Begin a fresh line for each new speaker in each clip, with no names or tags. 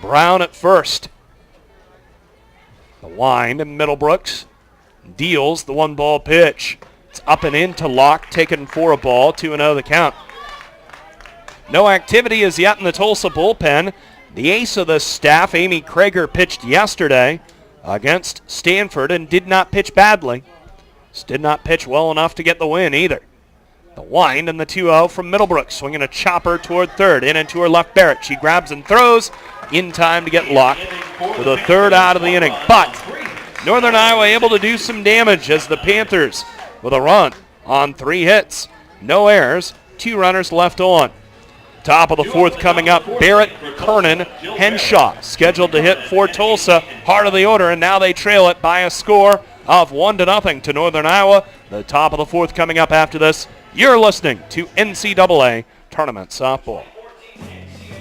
Brown at first. The wind, and Middlebrooks deals the 1-ball pitch. It's up and into Locke, taken for a ball, 2-0 the count. No activity as yet in the Tulsa bullpen. The ace of the staff, Amy Krager, pitched yesterday against Stanford and did not pitch badly. Just did not pitch well enough to get the win either. The wind and the 2-0 from Middlebrooks, swinging a chopper toward third. In and to her left, Barrett. She grabs and throws in time to get Locke for the third out of the inning. But Northern Iowa able to do some damage as the Panthers with a run on 3 hits. No errors, 2 runners left on. Top of the fourth coming up, Barrett, Kernan, Henshaw scheduled to hit for Tulsa. Heart of the order, and now they trail it by a score of 1-0 to Northern Iowa. The top of the fourth coming up after this. You're listening to NCAA Tournament Softball.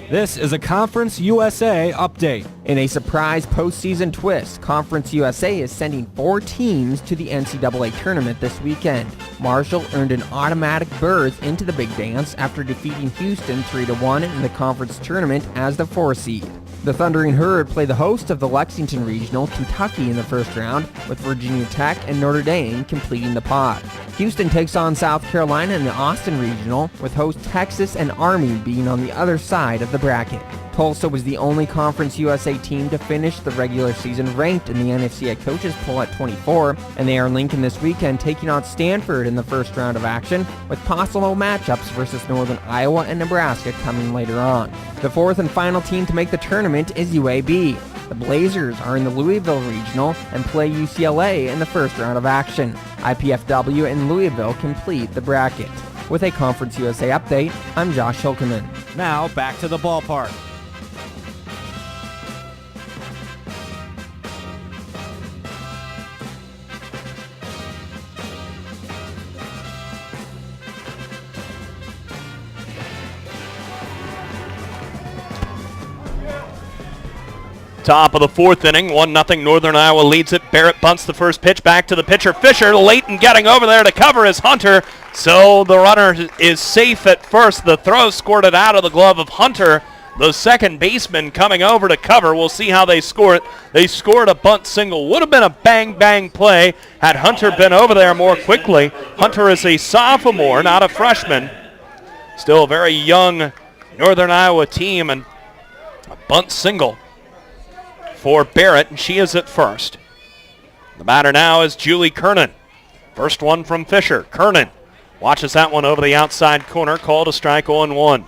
This is a Conference USA update.
In a surprise postseason twist, Conference USA is sending 4 teams to the NCAA tournament this weekend. Marshall earned an automatic berth into the big dance after defeating Houston 3-1 in the conference tournament as the 4 seed. The Thundering Herd play the host of the Lexington Regional, Kentucky, in the first round, with Virginia Tech and Notre Dame completing the pod. Houston takes on South Carolina in the Austin Regional, with host Texas and Army being on the other side of the bracket. Tulsa was the only Conference USA team to finish the regular season ranked in the NCAA coaches poll at 24, and they are in Lincoln this weekend taking on Stanford in the first round of action, with possible matchups versus Northern Iowa and Nebraska coming later on. The fourth and final team to make the tournament is UAB. The Blazers are in the Louisville Regional and play UCLA in the first round of action. IPFW and Louisville complete the bracket. With a Conference USA update, I'm Josh Hilkeman.
Now back to the ballpark.
Top of the fourth inning, 1-0 Northern Iowa leads it. Barrett bunts the first pitch back to the pitcher. Fisher late in getting over there to cover is Hunter. So the runner is safe at first. The throw squirted out of the glove of Hunter. The second baseman coming over to cover. We'll see how they score it. They scored a bunt single. Would have been a bang-bang play had Hunter been over there more quickly. Hunter is a sophomore, not a freshman. Still a very young Northern Iowa team, and a bunt single for Barrett, and she is at first. The batter now is Julie Kernan. First one from Fisher. Kernan watches that one over the outside corner. Called a strike 0-1.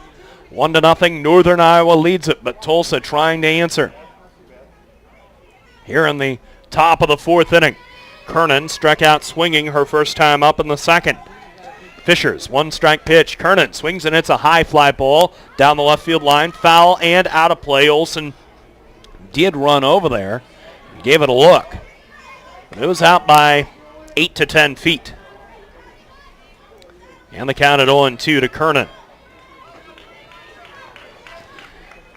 1-0. Northern Iowa leads it, but Tulsa trying to answer. Here in the top of the fourth inning, Kernan struck out swinging her first time up in the second. Fisher's 1-strike pitch. Kernan swings, and it's a high fly ball down the left field line. Foul and out of play. Olsen did run over there. He gave it a look. But it was out by 8 to 10 feet. And the count at 0-2 to Kernan.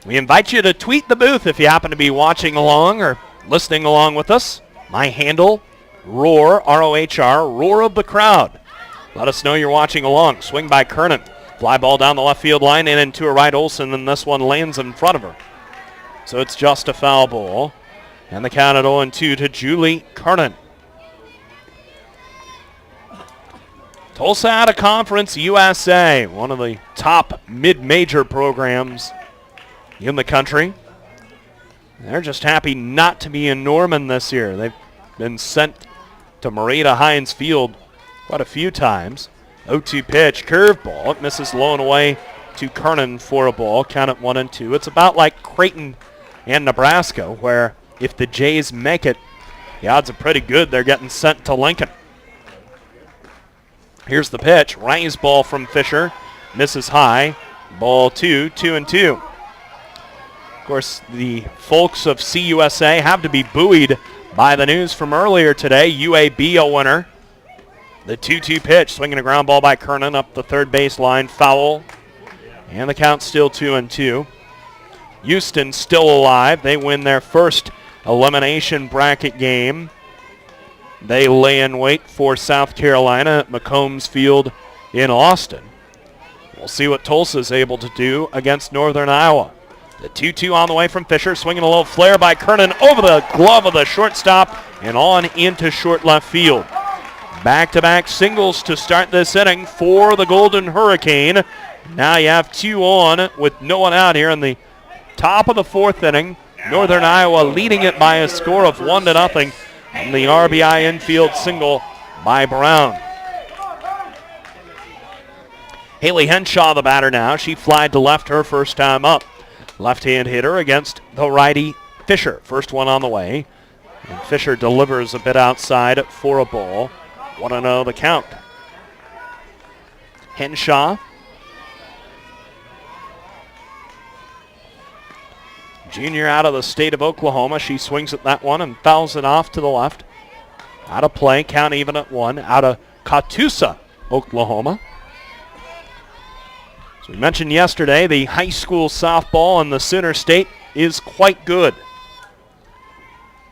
We invite you to tweet the booth if you happen to be watching along or listening along with us. My handle, Roar, R-O-H-R, Roar of the Crowd. Let us know you're watching along. Swing by Kernan. Fly ball down the left field line, in and to her right Olsen, and this one lands in front of her. So it's just a foul ball. And the count at 0-2 to Julie Kernan. Tulsa out of Conference USA, one of the top mid-major programs in the country. They're just happy not to be in Norman this year. They've been sent to Marita Hines Field quite a few times. 0-2 pitch, curveball. It misses low and away to Kernan for a ball. Count at 1-2. It's about like Creighton and Nebraska, where if the Jays make it, the odds are pretty good they're getting sent to Lincoln. Here's the pitch. Rise ball from Fisher. Misses high. Ball 2-2. Of course, the folks of CUSA have to be buoyed by the news from earlier today. UAB a winner. The 2-2 pitch. Swinging a ground ball by Kernan up the third base line. Foul. And the count's still 2-2. Houston still alive. They win their first elimination bracket game. They lay in wait for South Carolina at McCombs Field in Austin. We'll see what Tulsa is able to do against Northern Iowa. The 2-2 on the way from Fisher, swinging a little flare by Kernan over the glove of the shortstop and on into short left field. Back-to-back singles to start this inning for the Golden Hurricane. Now you have 2 on with no one out here in the top of the 4th inning. Northern Iowa leading it by a score of 1-0 on the RBI infield single by Brown. Haley Henshaw, the batter now. She flied to left her first time up. Left-hand hitter against the righty Fisher. First one on the way. And Fisher delivers a bit outside for a ball. 1-0 the count. Henshaw. Junior out of the state of Oklahoma. She swings at that one and fouls it off to the left. Out of play, count even at 1. Out of Tulsa, Oklahoma. As we mentioned yesterday, the high school softball in the Center State is quite good.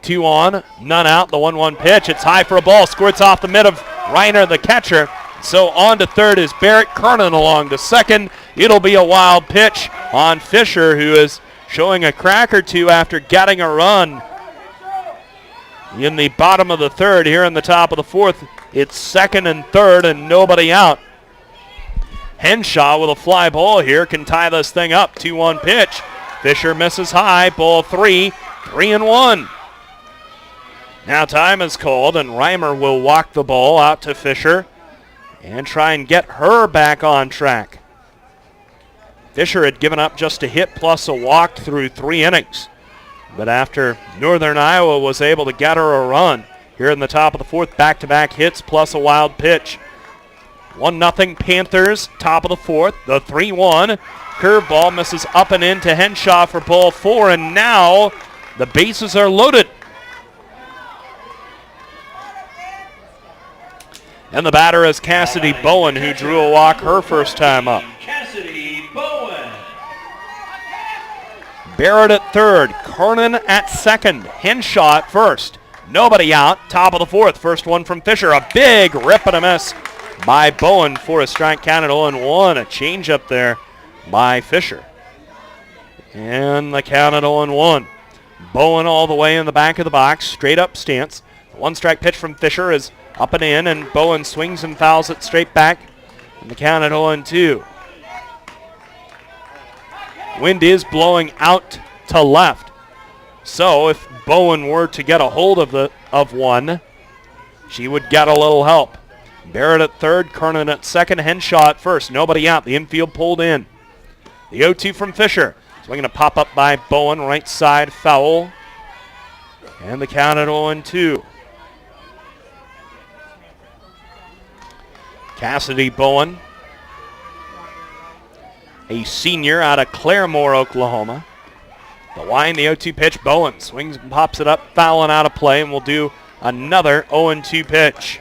2 on, none out, the 1-1 pitch. It's high for a ball, squirts off the mid of Reiner, the catcher. So on to third is Barrett. Kernan along to second. It'll be a wild pitch on Fisher, who is showing a crack or two after getting a run in the bottom of the 3rd. Here in the top of the 4th, it's 2nd and 3rd and nobody out. Henshaw with a fly ball here can tie this thing up. 2-1 pitch. Fisher misses high. Ball 3. 3-1. Now time is called, and Reimer will walk the ball out to Fisher and try and get her back on track. Fisher had given up just a hit plus a walk through 3 innings. But after Northern Iowa was able to get her a run here in the top of the 4th, back-to-back hits plus a wild pitch. 1-0 Panthers, top of the 4th, the 3-1. Curveball misses up and in to Henshaw for ball 4, and now the bases are loaded. And the batter is Cassidy Bowen, who drew a walk her first time up.
Cassidy Bowen.
Barrett at 3rd, Kernan at 2nd, Henshaw at 1st. Nobody out, top of the 4th, first one from Fisher. A big rip and a miss by Bowen for a strike count at 0-1. A change up there by Fisher. And the count at 0-1. Bowen all the way in the back of the box, straight up stance. 1-strike pitch from Fisher is up and in, and Bowen swings and fouls it straight back. And the count at 0-2. Wind is blowing out to left. So if Bowen were to get a hold of one, she would get a little help. Barrett at 3rd, Kernan at 2nd, Henshaw at 1st. Nobody out. The infield pulled in. The 0-2 from Fisher. Swinging a pop-up by Bowen, right side foul. And the count at 0-2. Cassidy Bowen, a senior out of Claremore, Oklahoma. The line, the 0-2 pitch. Bowen swings and pops it up, fouling out of play, and will do another 0-2 pitch.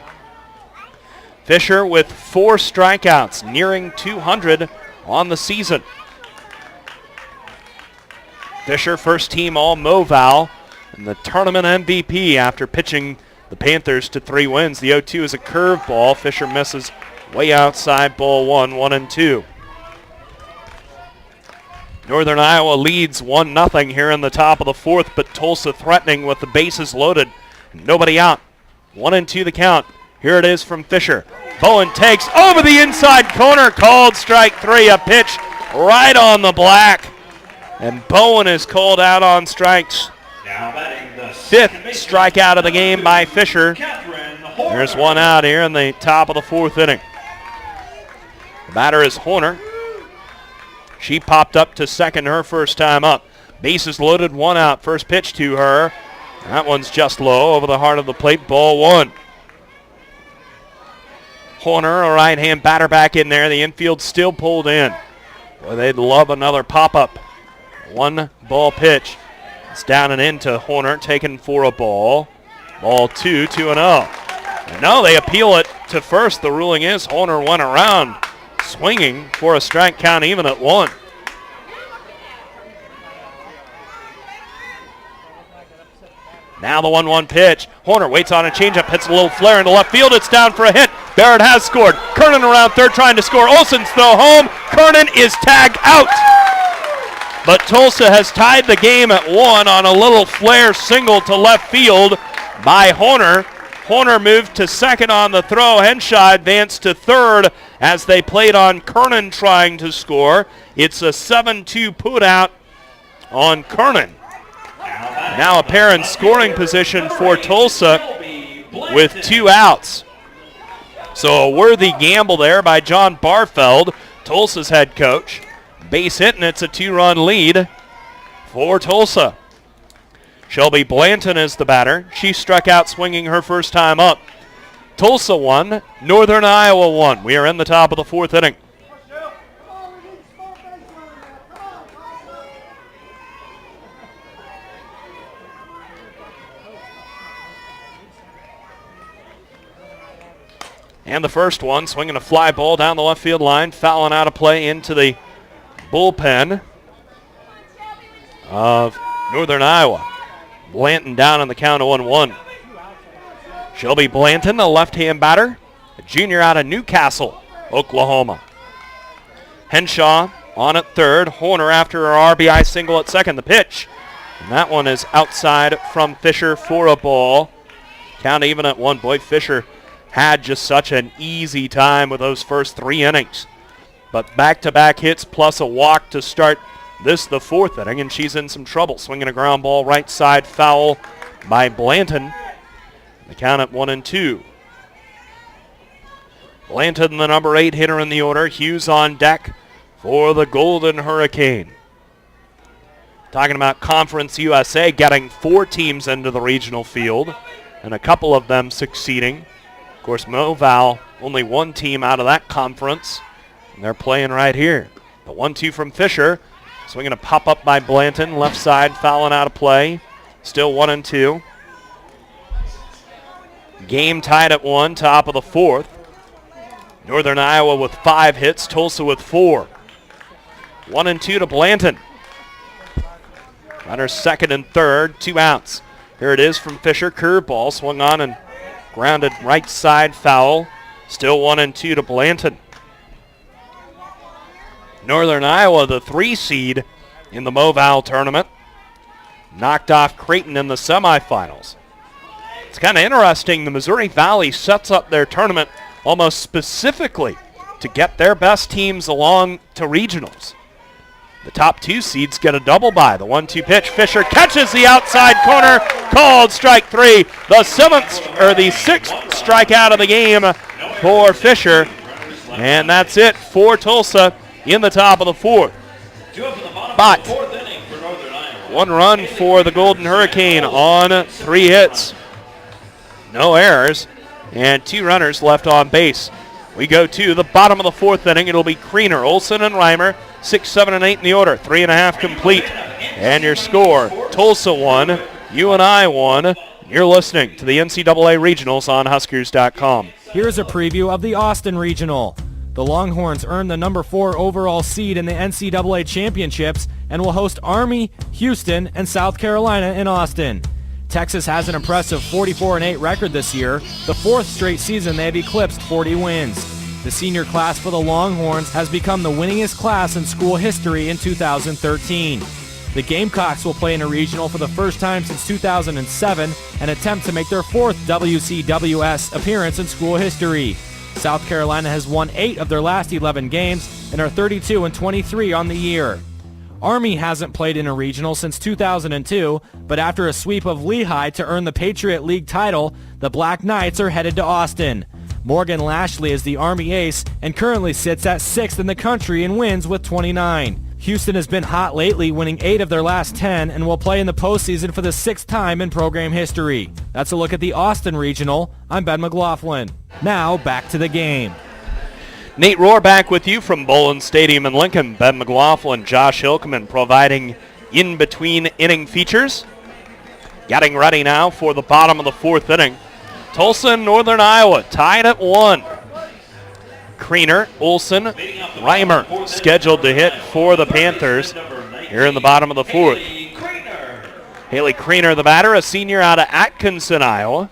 Fisher with 4 strikeouts, nearing 200 on the season. Fisher, first team All-MoVal, and the tournament MVP after pitching the Panthers to 3 wins. The 0-2 is a curveball. Fisher misses way outside, ball 1, 1-2. Northern Iowa leads 1-0 here in the top of the 4th, but Tulsa threatening with the bases loaded. Nobody out. 1-2 the count. Here it is from Fisher. Bowen takes over the inside corner, called strike 3, a pitch right on the black. And Bowen is called out on strikes.
Now batting the
5th strikeout of the game by Fisher. There's one out here in the top of the 4th inning. The batter is Horner. She popped up to 2nd her first time up. Bases loaded, 1 out. First pitch to her. That one's just low over the heart of the plate. Ball 1. Horner, a right-hand batter back in there. The infield still pulled in. Boy, they'd love another pop-up. 1 ball pitch. It's down and into Horner, taken for a ball. Ball 2, 2-0. And no, they appeal it to first. The ruling is Horner went around swinging for a strike count even at 1. Now the 1-1 pitch. Horner waits on a changeup, hits a little flare into left field. It's down for a hit. Barrett has scored. Kernan around 3rd trying to score. Olsen's throw home. Kernan is tagged out. but Tulsa has tied the game at 1 on a little flare single to left field by Horner. Horner moved to second on the throw. Henshaw advanced to third as they played on Kernan trying to score. It's a 7-2 put out on Kernan. Now a pair in scoring position for Tulsa with 2 outs. So a worthy gamble there by John Barfeld, Tulsa's head coach. Base hit, and it's a 2-run lead for Tulsa. Shelby Blanton is the batter. She struck out swinging her first time up. Tulsa 1, Northern Iowa 1. We are in the top of the 4th inning. And the first one, swinging a fly ball down the left field line, fouling out of play into the bullpen of Northern Iowa. Blanton down on the count of 1-1. Shelby Blanton, a left-hand batter, a junior out of Newcastle, Oklahoma. Henshaw on at third. Horner after her RBI single at second. The pitch, and that one is outside from Fisher for a ball. Count even at 1. Boy, Fisher had just such an easy time with those first 3 innings. But back-to-back hits plus a walk to start this, the 4th inning, and she's in some trouble. Swinging a ground ball right side, foul by Blanton. The count at 1-2. Blanton, the number 8 hitter in the order. Hughes on deck for the Golden Hurricane. Talking about Conference USA getting 4 teams into the regional field, and a couple of them succeeding. Of course, Moval, only 1 team out of that conference, and they're playing right here. The 1-2 from Fisher. Swinging a pop-up by Blanton. Left side, fouling out of play. Still 1-2. Game tied at 1, top of the 4th. Northern Iowa with 5 hits, Tulsa with 4. 1-2 to Blanton. Runners second and third, 2 outs. Here it is from Fisher. Curveball swung on and grounded right side, foul. Still 1-2 to Blanton. Northern Iowa, the 3 seed in the Moval tournament, knocked off Creighton in the semifinals. It's kind of interesting. The Missouri Valley sets up their tournament almost specifically to get their best teams along to regionals. The top 2 seeds get a double bye. The 1-2 pitch. Fisher catches the outside corner. Called strike 3. The 6th strikeout of the game for Fisher. And that's it for Tulsa in the top of the 4th. But 1 run for the Golden Hurricane on 3 hits. No errors, and 2 runners left on base. We go to the bottom of the 4th inning. It'll be Kriener, Olson, and Reimer. 6, 7, and 8 in the order. 3.5 complete. And your score, Tulsa 1, UNI 1. You're listening to the NCAA Regionals on Huskers.com.
Here's a preview of the Austin Regional. The Longhorns earned the number 4 overall seed in the NCAA championships and will host Army, Houston, and South Carolina in Austin. Texas has an impressive 44-8 record this year, the 4th straight season they've eclipsed 40 wins. The senior class for the Longhorns has become the winningest class in school history in 2013. The Gamecocks will play in a regional for the first time since 2007 and attempt to make their 4th WCWS appearance in school history. South Carolina has won 8 of their last 11 games and are 32-23 on the year. Army hasn't played in a regional since 2002, but after a sweep of Lehigh to earn the Patriot League title, the Black Knights are headed to Austin. Morgan Lashley is the Army ace and currently sits at 6th in the country in wins with 29. Houston has been hot lately, winning 8 of their last 10 and will play in the postseason for the 6th time in program history. That's a look at the Austin Regional. I'm Ben McLaughlin. Now back to the game.
Nate Rohr back with you from Bolin Stadium in Lincoln. Ben McLaughlin, Josh Hilkeman providing in-between inning features. Getting ready now for the bottom of the 4th inning. Tulsa and Northern Iowa tied at 1. Kriener, Olson, Reimer scheduled to hit for the Panthers here in the bottom of the 4th. Haley Kriener, the batter, a senior out of Atkinson, Iowa.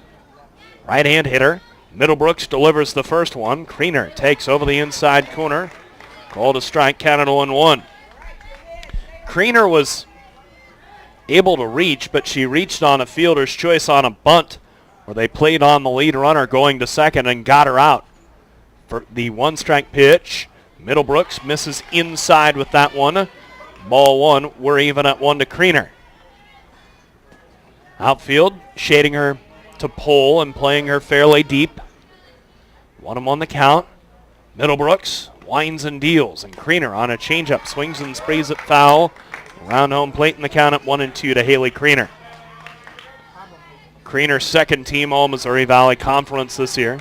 Right-hand hitter. Middlebrooks delivers the first one. Kriener takes over the inside corner. Called a strike, counted 1-1. Kriener was able to reach, but she reached on a fielder's choice on a bunt where they played on the lead runner going to second and got her out. For the one-strike pitch, Middlebrooks misses inside with that one. Ball one, we're even at 1 to Kriener. Outfield, shading her to pole and playing her fairly deep. 1-1 the count. Middlebrooks winds and deals, and Kriener on a changeup swings and sprays it foul. Around home plate in the count at 1-2 to Haley Kriener. Kriener's second team All-Missouri Valley Conference this year.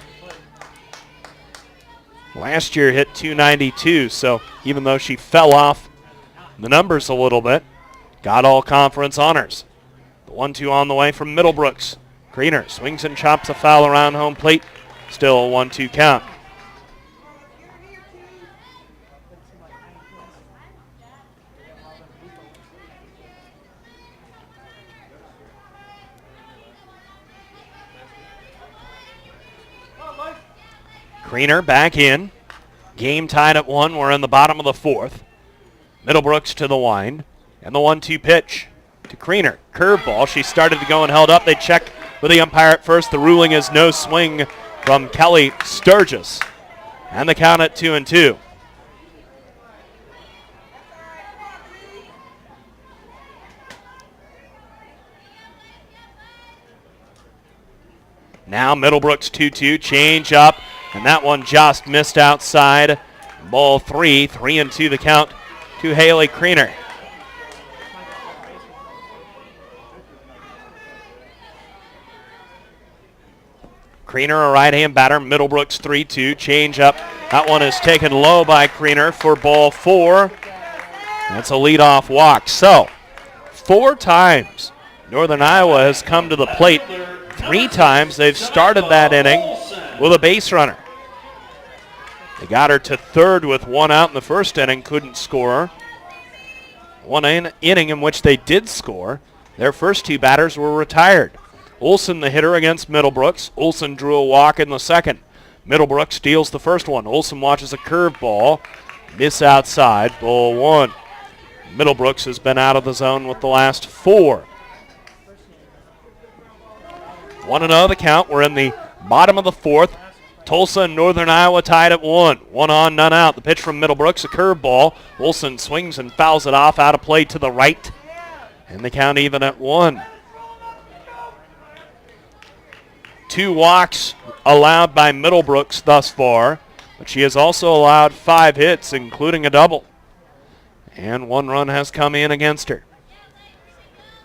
Last year hit .292, so even though she fell off the numbers a little bit, got all conference honors. The 1-2 on the way from Middlebrooks. Kriener swings and chops a foul around home plate. Still a 1-2 count. Kriener back in. Game tied at 1. We're in the bottom of the 4th. Middlebrooks to the wind. And the 1-2 pitch to Kriener. Curveball. She started to go and held up. They check with the umpire at first. The ruling is no swing from Kelly Sturgis. And the count at 2-2. Now Middlebrooks 2-2. Change up. And that one just missed outside. Ball 3. 3-2 the count to Haley Kriener. Kriener, a right-hand batter. Middlebrooks 3-2. Change up. That one is taken low by Kriener for ball 4. That's a leadoff walk. So, 4 times Northern Iowa has come to the plate. 3 times they've started that inning with a base runner. They got her to third with 1 out in the first inning, couldn't score. One inning in which they did score. Their first 2 batters were retired. Olson, the hitter, against Middlebrooks. Olson drew a walk in the second. Middlebrooks steals the first one. Olson watches a curveball. Miss outside, ball 1. Middlebrooks has been out of the zone with the last 4. 1-0 the count. We're in the bottom of the 4th. Tulsa and Northern Iowa tied at 1. 1 on, none out. The pitch from Middlebrooks, a curveball. Olson swings and fouls it off out of play to the right. And the count even at 1. 2 walks allowed by Middlebrooks thus far, but she has also allowed 5 hits, including a double. And 1 run has come in against her.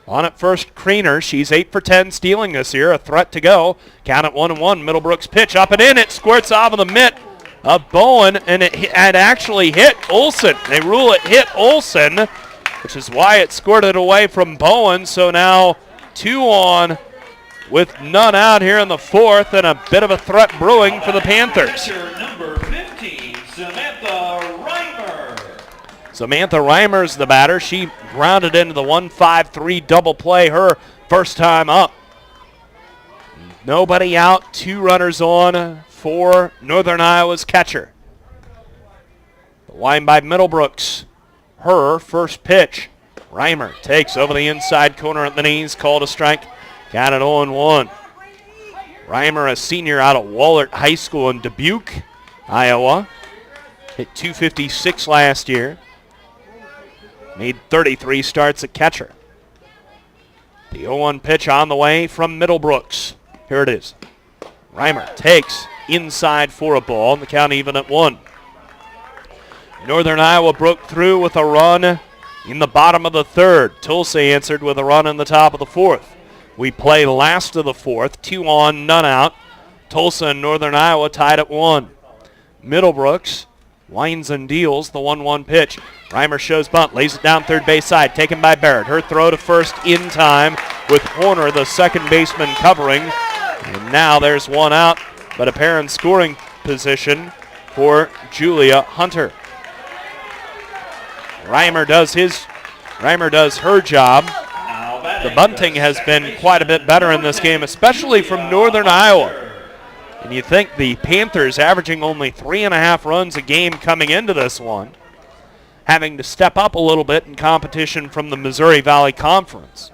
On at first, Kriener. She's 8 for 10 stealing this year. A threat to go. Count at 1-1. Middlebrooks pitch up and in. It squirts off of the mitt of Bowen, and it actually hit Olson. They rule it hit Olson, which is why it squirted away from Bowen. So now 2 on with none out here in the 4th, and a bit of a threat brewing for the Panthers.
Number 15, Samantha Reimer.
Samantha Reimer's the batter. She grounded into the 1-5-3 double play her first time up. Nobody out, 2 runners on for Northern Iowa's catcher. The line by Middlebrooks. Her first pitch. Reimer takes over the inside corner at the knees, called a strike. Got it 0-1. Reimer, a senior out of Wahlert High School in Dubuque, Iowa. Hit .256 last year. Made 33 starts at catcher. The 0-1 pitch on the way from Middlebrooks. Here it is. Reimer takes inside for a ball, and the count even at 1. Northern Iowa broke through with a run in the bottom of the 3rd. Tulsa answered with a run in the top of the 4th. We play last of the 4th, 2 on, none out. Tulsa and Northern Iowa tied at 1. Middlebrooks winds and deals the 1-1 pitch. Reimer shows bunt, lays it down third base side, taken by Barrett. Her throw to first in time with Horner, the second baseman, covering. And now there's 1 out, but a pair in scoring position for Julia Hunter. Reimer does her job. The bunting has been quite a bit better in this game, especially from Northern Iowa. And you think the Panthers, averaging only 3.5 runs a game coming into this one, having to step up a little bit in competition from the Missouri Valley Conference.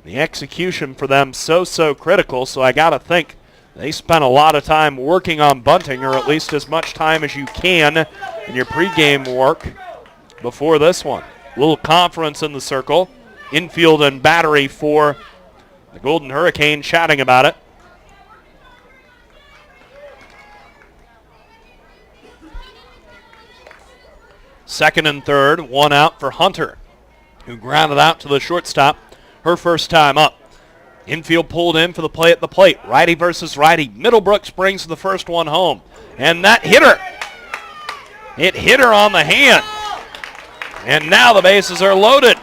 The execution for them so critical, so I got to think they spent a lot of time working on bunting, or at least as much time as you can in your pregame work before this one. Little conference in the circle. Infield and battery for the Golden Hurricane chatting about it. Second and third, one out for Hunter, who grounded out to the shortstop her first time up. Infield pulled in for the play at the plate. Righty versus righty. Middlebrooks brings the first one home. And that hit her. It hit her on the hand. And now the bases are loaded.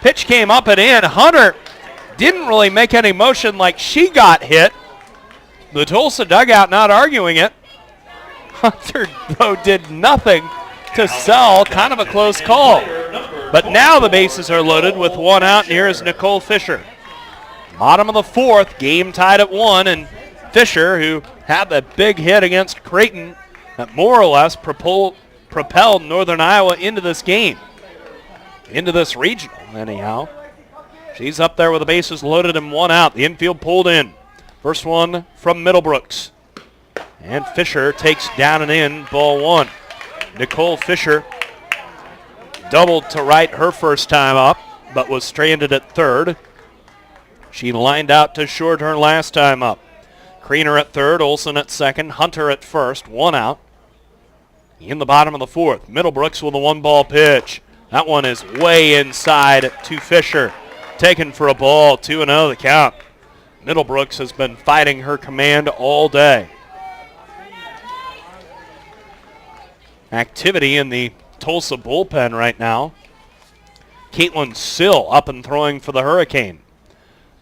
Pitch came up and in. Hunter didn't really make any motion like she got hit. The Tulsa dugout not arguing it. Hunter, though, did nothing to sell. Kind of a close call. But now the bases are loaded with one out, and here is Nicole Fisher. Bottom of the fourth, game tied at 1, and Fisher, who had that big hit against Creighton that more or less propelled Northern Iowa into this game, into this regional anyhow. She's up there with the bases loaded and one out. The infield pulled in. First one from Middlebrooks. And Fisher takes down and in, ball one. Nicole Fisher doubled to right her first time up, but was stranded at third. She lined out to short her last time up. Kriener at third, Olson at second, Hunter at first, one out. In the bottom of the fourth, Middlebrooks with a one-ball pitch. That one is way inside to Fisher. Taken for a ball, 2-0 the count. Middlebrooks has been fighting her command all day. Activity in the Tulsa bullpen right now. Caitlin Sill up and throwing for the Hurricane.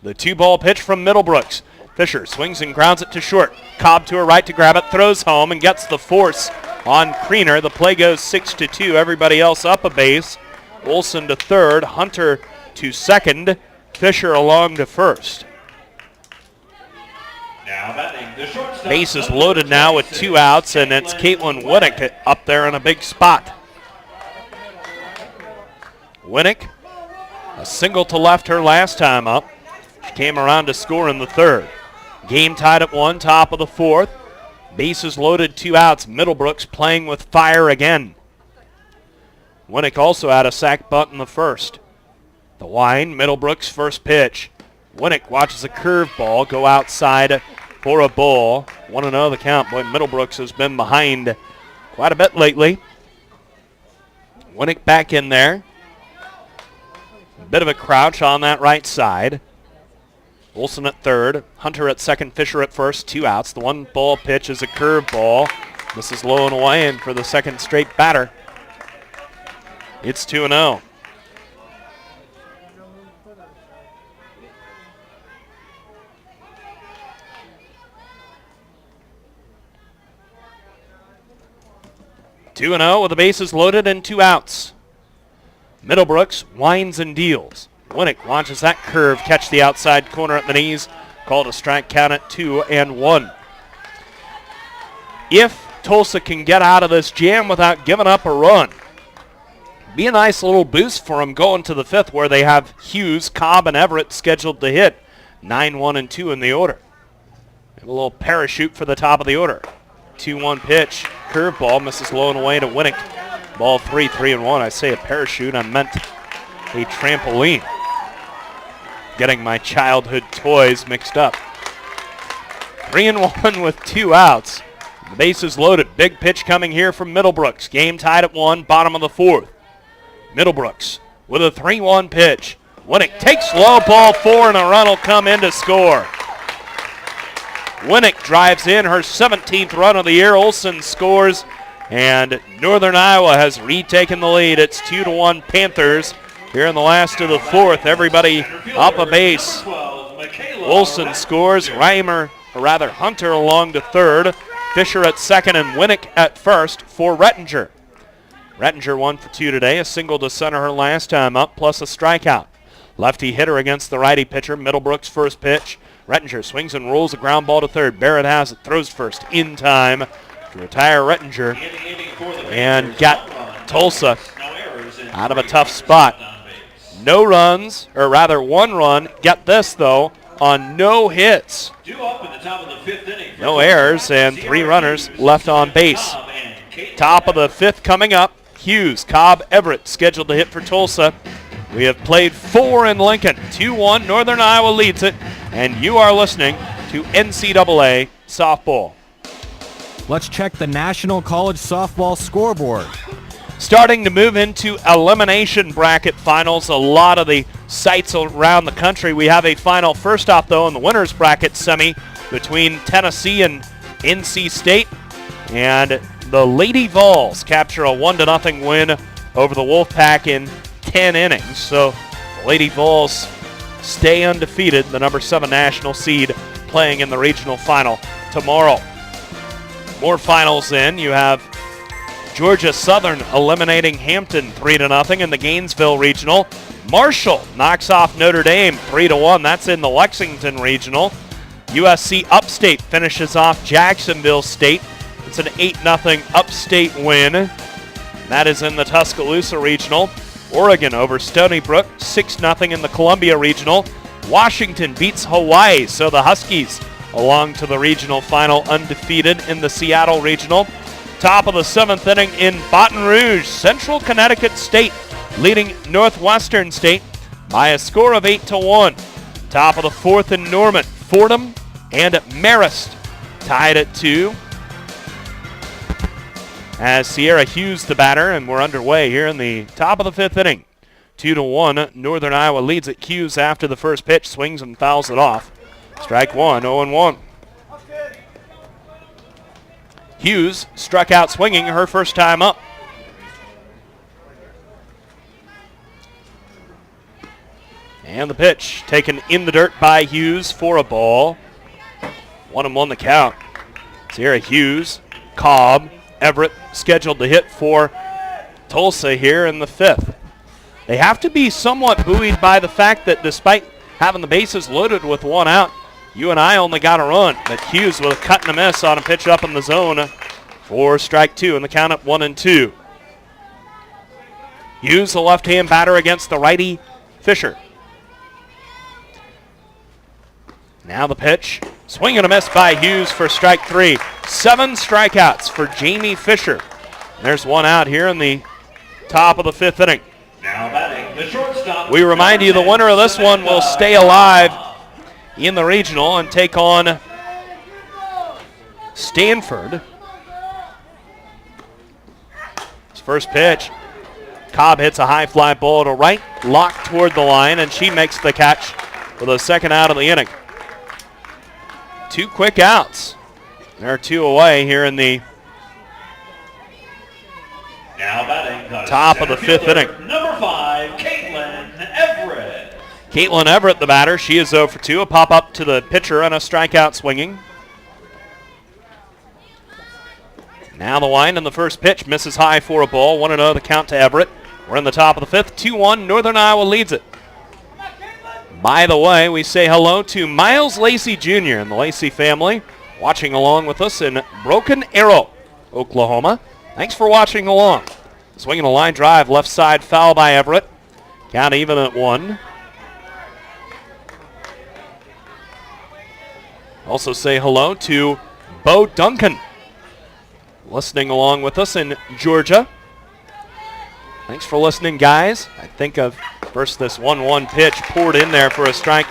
The two-ball pitch from Middlebrooks. Fisher swings and grounds it to short. Cobb to her right to grab it, throws home and gets the force on Kriener. The play goes 6-2. Everybody else up a base. Olson to third, Hunter to second, Fisher along to first.
Now batting the shortstop.
Bases loaded now with two outs, and it's Caitlin Winnick up there in a big spot. Winnick, a single to left her last time up. She came around to score in the third. Game tied at 1, top of the fourth. Bases loaded, two outs. Middlebrooks playing with fire again. Winnick also had a sac bunt in the first. The wind, Middlebrooks' first pitch. Winnick watches a curveball go outside for a ball. 1-0 the count. Boy, Middlebrooks has been behind quite a bit lately. Winnick back in there. A bit of a crouch on that right side. Olson at third, Hunter at second, Fisher at first, two outs. The one ball pitch is a curveball. This is low and away, and for the second straight batter, it's 2-0. With the bases loaded and two outs. Middlebrooks winds and deals. Winnick launches that curve, catch the outside corner at the knees. Called a strike count at 2-1. If Tulsa can get out of this jam without giving up a run, be a nice little boost for them going to the fifth, where they have Hughes, Cobb, and Everett scheduled to hit 9, 1, and 2 in the order. And a little parachute for the top of the order. 2-1 pitch, curveball, misses low and away to Winnick. Ball 3, 3-1. I say a parachute, I meant a trampoline. Getting my childhood toys mixed up. 3-1 with two outs. The bases loaded. Big pitch coming here from Middlebrooks. Game tied at 1, bottom of the fourth. Middlebrooks with a 3-1 pitch. Winnick takes low, ball 4, and a run will come in to score. Winnick drives in her 17th run of the year. Olson scores, and Northern Iowa has retaken the lead. It's 2-1 Panthers here in the last of the fourth. Everybody up a base. Olson scores. Hunter along to third. Fisher at second and Winnick at first for Rettinger. Rettinger 1 for 2 today, a single to center her last time up, plus a strikeout. Lefty hitter against the righty pitcher. Middlebrooks' first pitch. Rettinger swings and rolls a ground ball to third. Barrett has it, throws first in time to retire Rettinger and got Tulsa out of a tough spot. No runs, or rather 1 run. Get this, though, on no hits. No errors and 3 runners left on base. Top of the 5th coming up. Hughes, Cobb, Everett scheduled to hit for Tulsa. We have played 4 in Lincoln. 2-1, Northern Iowa leads it. And you are listening to NCAA Softball.
Let's check the National College Softball scoreboard.
Starting to move into elimination bracket finals. A lot of the sites around the country. We have a final first off, though, in the winners bracket semi between Tennessee and NC State. And the Lady Vols capture a 1-0 win over the Wolfpack in 10 innings. So the Lady Vols stay undefeated, the number 7 national seed, playing in the regional final tomorrow. More finals in. You have Georgia Southern eliminating Hampton 3-0 in the Gainesville Regional. Marshall knocks off Notre Dame 3-1. That's in the Lexington Regional. USC Upstate finishes off Jacksonville State. It's an 8-0 Upstate win. That is in the Tuscaloosa Regional. Oregon over Stony Brook 6-0 in the Columbia Regional. Washington beats Hawaii, so the Huskies along to the regional final undefeated in the Seattle Regional. Top of the 7th inning in Baton Rouge, Central Connecticut State leading Northwestern State by a score of 8-1. Top of the 4th in Norman, Fordham and Marist tied at 2. As Sierra Hughes the batter, and we're underway here in the top of the 5th inning. 2-1, Northern Iowa leads at Hughes after the first pitch, swings and fouls it off. Strike 1, 0-1. Hughes struck out swinging her first time up. And the pitch taken in the dirt by Hughes for a ball. 1-1 the count. Sierra Hughes, Cobb, Everett scheduled to hit for Tulsa here in the 5th. They have to be somewhat buoyed by the fact that despite having the bases loaded with 1 out, UNI only got a run, but Hughes with a cut and a miss on a pitch up in the zone for strike 2 and the count up 1-2. Hughes, the left-hand batter against the righty Fisher. Now the pitch, swing and a miss by Hughes for strike 3. 7 strikeouts for Jamie Fisher. There's 1 out here in the top of the 5th inning.
Now batting the shortstop.
We remind you the winner of this one will stay alive in the regional and take on Stanford. His first pitch, Cobb hits a high fly ball to right, locked toward the line, and she makes the catch for the 2nd out of the inning. 2 quick outs. There are 2 away here in the
now batting the
top of the 5th inning.
Number 5, Caitlin Everett.
Caitlin Everett, the batter. She is 0 for 2. A pop up to the pitcher and a strikeout swinging. Now the wind and the first pitch misses high for a ball. 1-0 the count to Everett. We're in the top of the 5th. 2-1. Northern Iowa leads it. By the way, we say hello to Miles Lacey Jr. and the Lacey family watching along with us in Broken Arrow, Oklahoma. Thanks for watching along. Swinging a line drive, left side foul by Everett. Count even at 1. Also say hello to Bo Duncan, listening along with us in Georgia. Thanks for listening, guys. I think of first this 1-1 pitch poured in there for a strike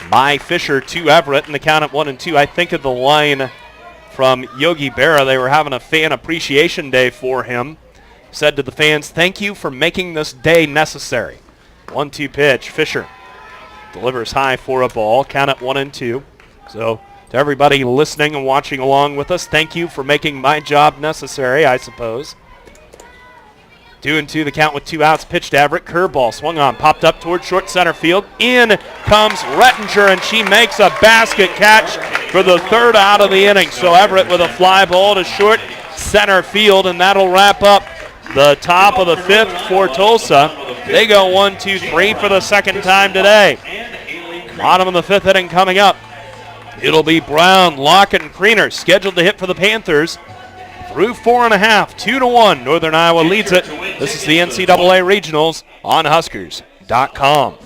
by Fisher to Everett, and the count at 1-2. I think of the line from Yogi Berra. They were having a fan appreciation day for him. Said to the fans, "Thank you for making this day necessary." 1-2 pitch. Fisher delivers high for a ball. Count at 1-2. So to everybody listening and watching along with us, thank you for making my job necessary, I suppose. 2-2 the count with 2 outs. Pitch to Everett. Curveball swung on. Popped up toward short center field. In comes Rettinger, and she makes a basket catch for the 3rd out of the inning. So Everett with a fly ball to short center field, and that'll wrap up the top of the 5th for Tulsa. They go 1-2-3 for the 2nd time today. Bottom of the 5th inning coming up. It'll be Brown, Locke, and Kriener scheduled to hit for the Panthers. through 4.5, 2-1. Northern Iowa leads it. This is the NCAA Regionals on Huskers.com.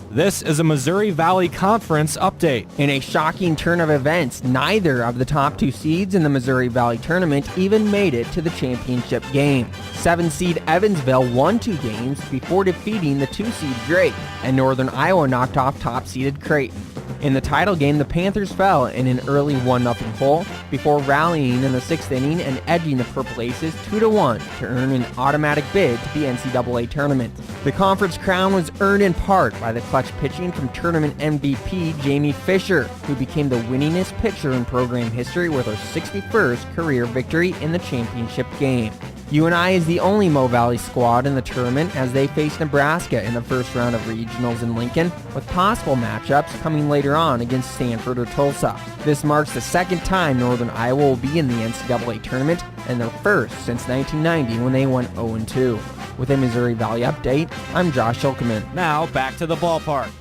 This is a Missouri Valley Conference update.
In a shocking turn of events, neither of the top 2 seeds in the Missouri Valley Tournament even made it to the championship game. 7-seed Evansville won 2 games before defeating the 2-seed Drake, and Northern Iowa knocked off top-seeded Creighton. In the title game, the Panthers fell in an early 1-0 hole before rallying in the 6th inning and edging the Purple Aces 2-1 to earn an automatic bid to the NCAA tournament. The conference crown was earned in part by the clutch pitching from tournament MVP Jamie Fisher, who became the winningest pitcher in program history with her 61st career victory in the championship game. UNI is the only Mo Valley squad in the tournament as they face Nebraska in the first round of regionals in Lincoln, with possible matchups coming later on against Stanford or Tulsa. This marks the second time Northern Iowa will be in the NCAA tournament and their first since 1990 when they went 0-2. With a Missouri Valley update, I'm Josh Hilkeman.
Now back to the ballpark.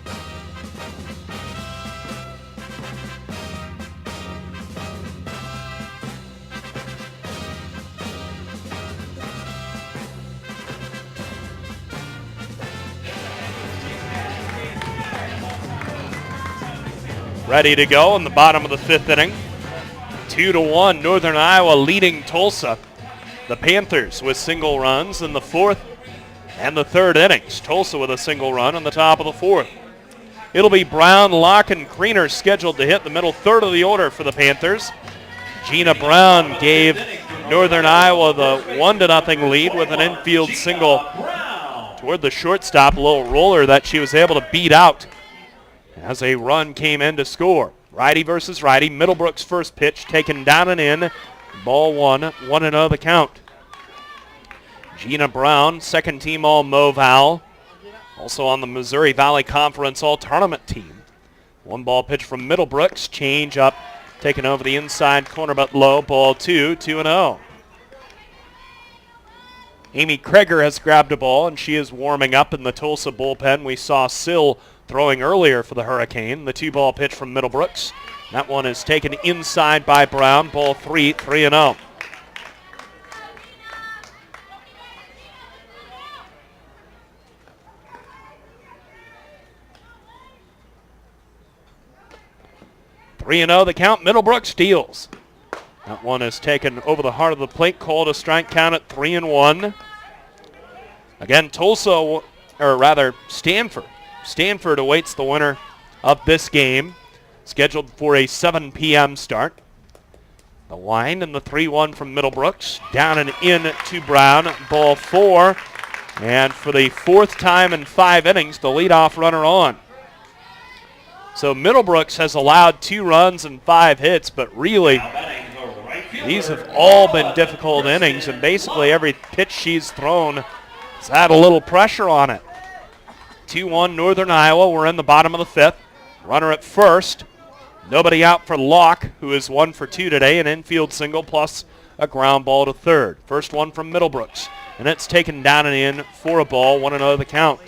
Ready to go in the bottom of the 5th inning. 2-1, Northern Iowa leading Tulsa. The Panthers with single runs in the 4th and the 3rd innings. Tulsa with a single run on the top of the 4th. It'll be Brown, Locke, and Kriener scheduled to hit the middle third of the order for the Panthers. Gina Brown gave Northern Iowa the 1-0 lead with an infield single toward the shortstop, a little roller that she was able to beat out as a run came in to score. Righty versus righty. Middlebrooks' first pitch taken down and in. Ball 1-0 the count. Gina Brown, second team All-Mo-Val. Also on the Missouri Valley Conference All-Tournament team. 1-ball pitch from Middlebrooks. Change up, taken over the inside corner but low. Ball 2-0. Amy Kreger has grabbed a ball and she is warming up in the Tulsa bullpen. We saw Sill throwing earlier for the Hurricane. The 2-ball pitch from Middlebrooks. That one is taken inside by Brown. Ball 3-0. The count. Middlebrooks deals. That one is taken over the heart of the plate. Called a strike count at 3-1. Again, Stanford. Stanford awaits the winner of this game, scheduled for a 7 p.m. start. The wind and the 3-1 from Middlebrooks. Down and in to Brown. Ball 4. And for the 4th time in 5 innings, the leadoff runner on. So Middlebrooks has allowed 2 runs and 5 hits, but really, these have all been difficult innings, and basically every pitch she's thrown has had a little pressure on it. 2-1 Northern Iowa. We're in the bottom of the 5th. Runner at first. Nobody out for Locke, who is 1 for 2 today, an infield single plus a ground ball to third. First one from Middlebrooks, and it's taken down and in for a ball, 1-0 the count.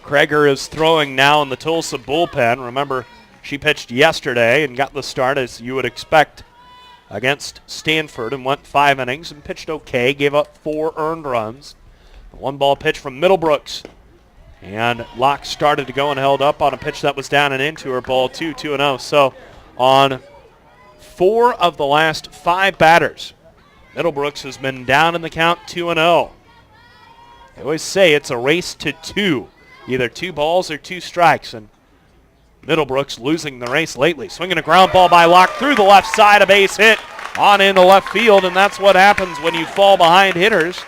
Kreger is throwing now in the Tulsa bullpen. Remember, she pitched yesterday and got the start as you would expect against Stanford and went 5 innings and pitched okay, gave up 4 earned runs. The 1-ball pitch from Middlebrooks. And Locke started to go and held up on a pitch that was down and into her. Ball 2-0. So on 4 of the last 5 batters, Middlebrooks has been down in the count 2-0. They always say it's a race to 2. Either 2 balls or 2 strikes. And Middlebrooks losing the race lately. Swinging a ground ball by Locke through the left side. A base hit on into left field. And that's what happens when you fall behind hitters.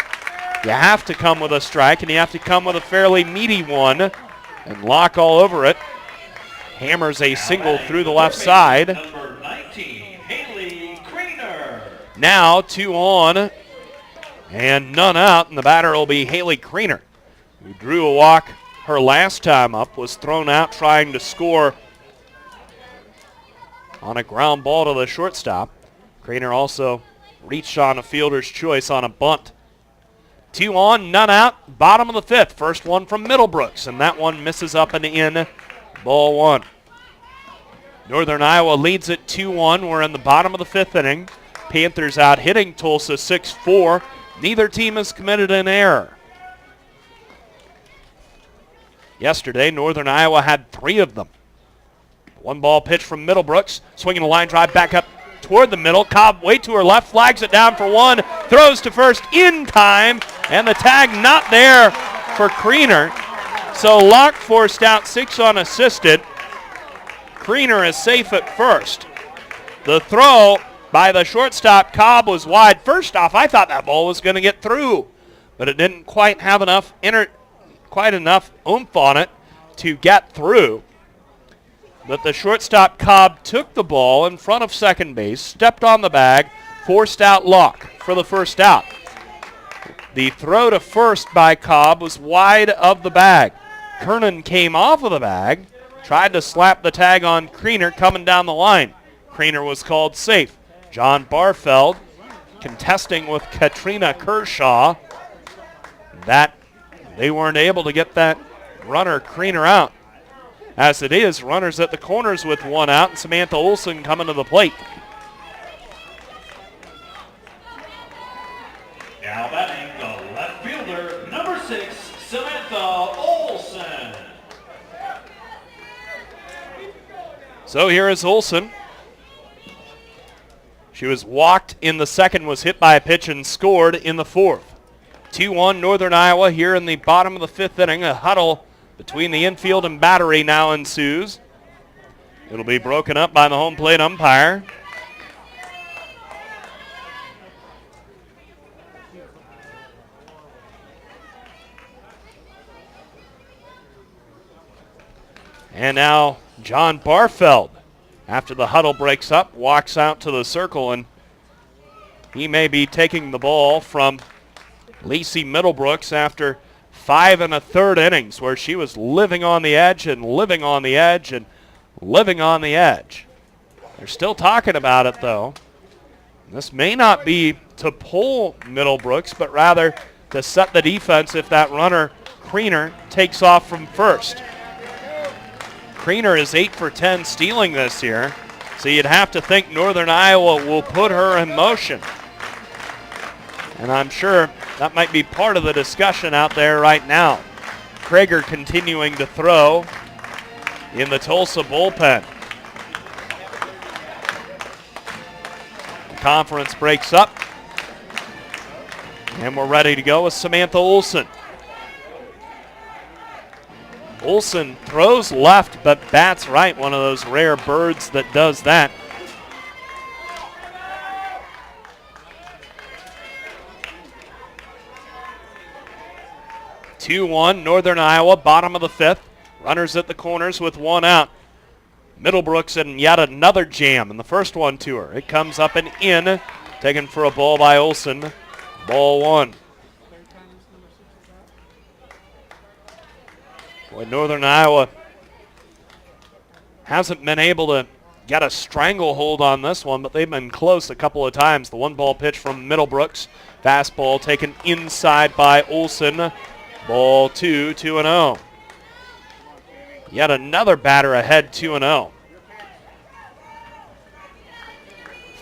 You have to come with a strike, and you have to come with a fairly meaty one. And Locke all over it. Hammers a single through the left side.
Number 19, Haley Kriener.
Now 2 on and none out, and the batter will be Haley Kriener, who drew a walk her last time up, was thrown out trying to score on a ground ball to the shortstop. Kriener also reached on a fielder's choice on a bunt. 2 on, none out, bottom of the 5th. First one from Middlebrooks, and that one misses up and in. Ball 1. Northern Iowa leads it 2-1. We're in the bottom of the 5th inning. Panthers out hitting Tulsa 6-4. Neither team has committed an error. Yesterday, Northern Iowa had 3 of them. One ball pitch from Middlebrooks, swinging a line drive back up toward the middle. Cobb way to her left, flags it down for 1, throws to first in time, and the tag not there for Kriener. So Locke forced out 6 unassisted. Kriener is safe at first. The throw by the shortstop, Cobb, was wide. First off, I thought that ball was going to get through, but it didn't quite have enough oomph on it to get through. But the shortstop, Cobb, took the ball in front of second base, stepped on the bag, forced out Locke for the first out. The throw to first by Cobb was wide of the bag. Kernan came off of the bag, tried to slap the tag on Kriener coming down the line. Kriener was called safe. John Barfeld contesting with Katrina Kershaw. That they weren't able to get that runner Kriener out. As it is, runners at the corners with 1 out, and Samantha Olson coming to the plate.
Now batting the left fielder, number 6, Samantha Olson.
So here is Olson. She was walked in the second, was hit by a pitch, and scored in the 4th. 2-1 Northern Iowa here in the bottom of the 5th inning. A huddle between the infield and battery now ensues. It'll be broken up by the home plate umpire. And now John Barfeld, after the huddle breaks up, walks out to the circle, and he may be taking the ball from Lacey Middlebrooks after 5 1/3 innings where she was living on the edge and living on the edge and living on the edge. They're still talking about it, though. This may not be to pull Middlebrooks, but rather to set the defense if that runner, Kriener, takes off from first. Kriener is 8 for 10 stealing this year, so you'd have to think Northern Iowa will put her in motion. And I'm sure that might be part of the discussion out there right now. Krager continuing to throw in the Tulsa bullpen. The conference breaks up, and we're ready to go with Samantha Olson. Olson throws left but bats right, one of those rare birds that does that. (2-1) Northern Iowa, bottom of the 5th. Runners at the corners with 1 out. Middlebrooks in yet another jam, and the first one to her. It comes up and in, taken for a ball by Olson. Ball 1. Boy, Northern Iowa hasn't been able to get a stranglehold on this one, but they've been close a couple of times. The 1-ball pitch from Middlebrooks. Fastball taken inside by Olson. Ball 2, 2-0. Yet another batter ahead, 2-0.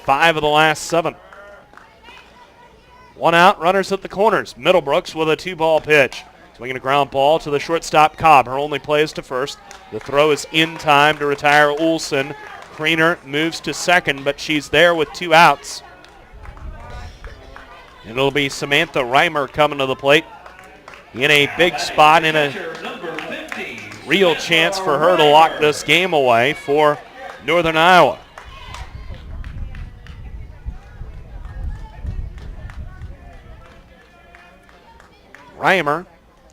5 of the last 7. 1 out, runners at the corners. Middlebrooks with a 2-ball pitch. Swinging a ground ball to the shortstop, Cobb. Her only play is to first. The throw is in time to retire Olson. Kriener moves to second, but she's there with 2 outs. It'll be Samantha Reimer coming to the plate in a big spot, in a real chance for her to lock this game away for Northern Iowa. Reimer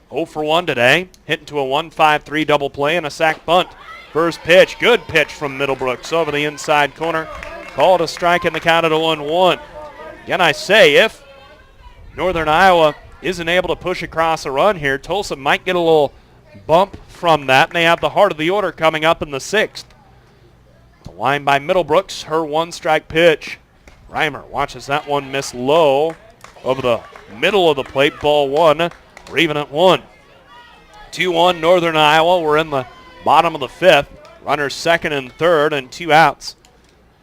0 for 1 today, hitting to a 1-5-3 double play and a sac bunt. First pitch, good pitch from Middlebrooks over the inside corner. Called a strike in the count at 0-1. Again, I say, if Northern Iowa isn't able to push across a run here, Tulsa might get a little bump from that, and they have the heart of the order coming up in the 6th. The line by Middlebrooks, her 1-strike pitch. Reimer watches that one miss low over the middle of the plate, ball 1. We're even at 1. 2-1 Northern Iowa. We're in the bottom of the 5th. Runners second and third and 2 outs.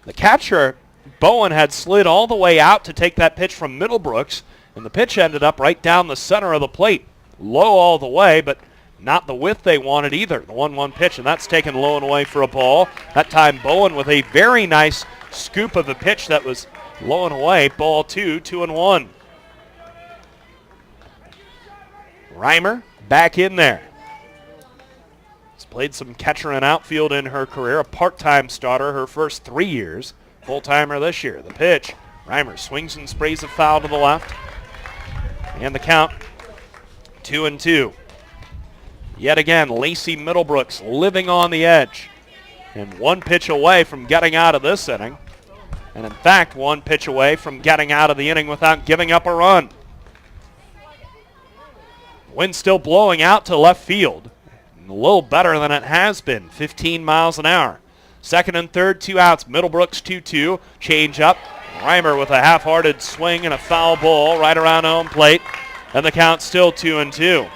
The catcher, Bowen, had slid all the way out to take that pitch from Middlebrooks, and the pitch ended up right down the center of the plate. Low all the way, but not the width they wanted either. The 1-1 pitch, and that's taken low and away for a ball. That time Bowen with a very nice scoop of a pitch that was low and away. Ball 2, 2-1. Reimer back in there. Has played some catcher and outfield in her career. A part-time starter her first 3 years. Full-timer this year. The pitch. Reimer swings and sprays a foul to the left. And the count, 2-2. Yet again, Lacey Middlebrooks living on the edge. And 1 pitch away from getting out of this inning. And in fact, 1 pitch away from getting out of the inning without giving up a run. Wind still blowing out to left field. A little better than it has been, 15 miles an hour. Second and third, 2 outs. Middlebrooks 2-2. Change up. Reimer with a half-hearted swing and a foul ball right around home plate. And the count still 2-2.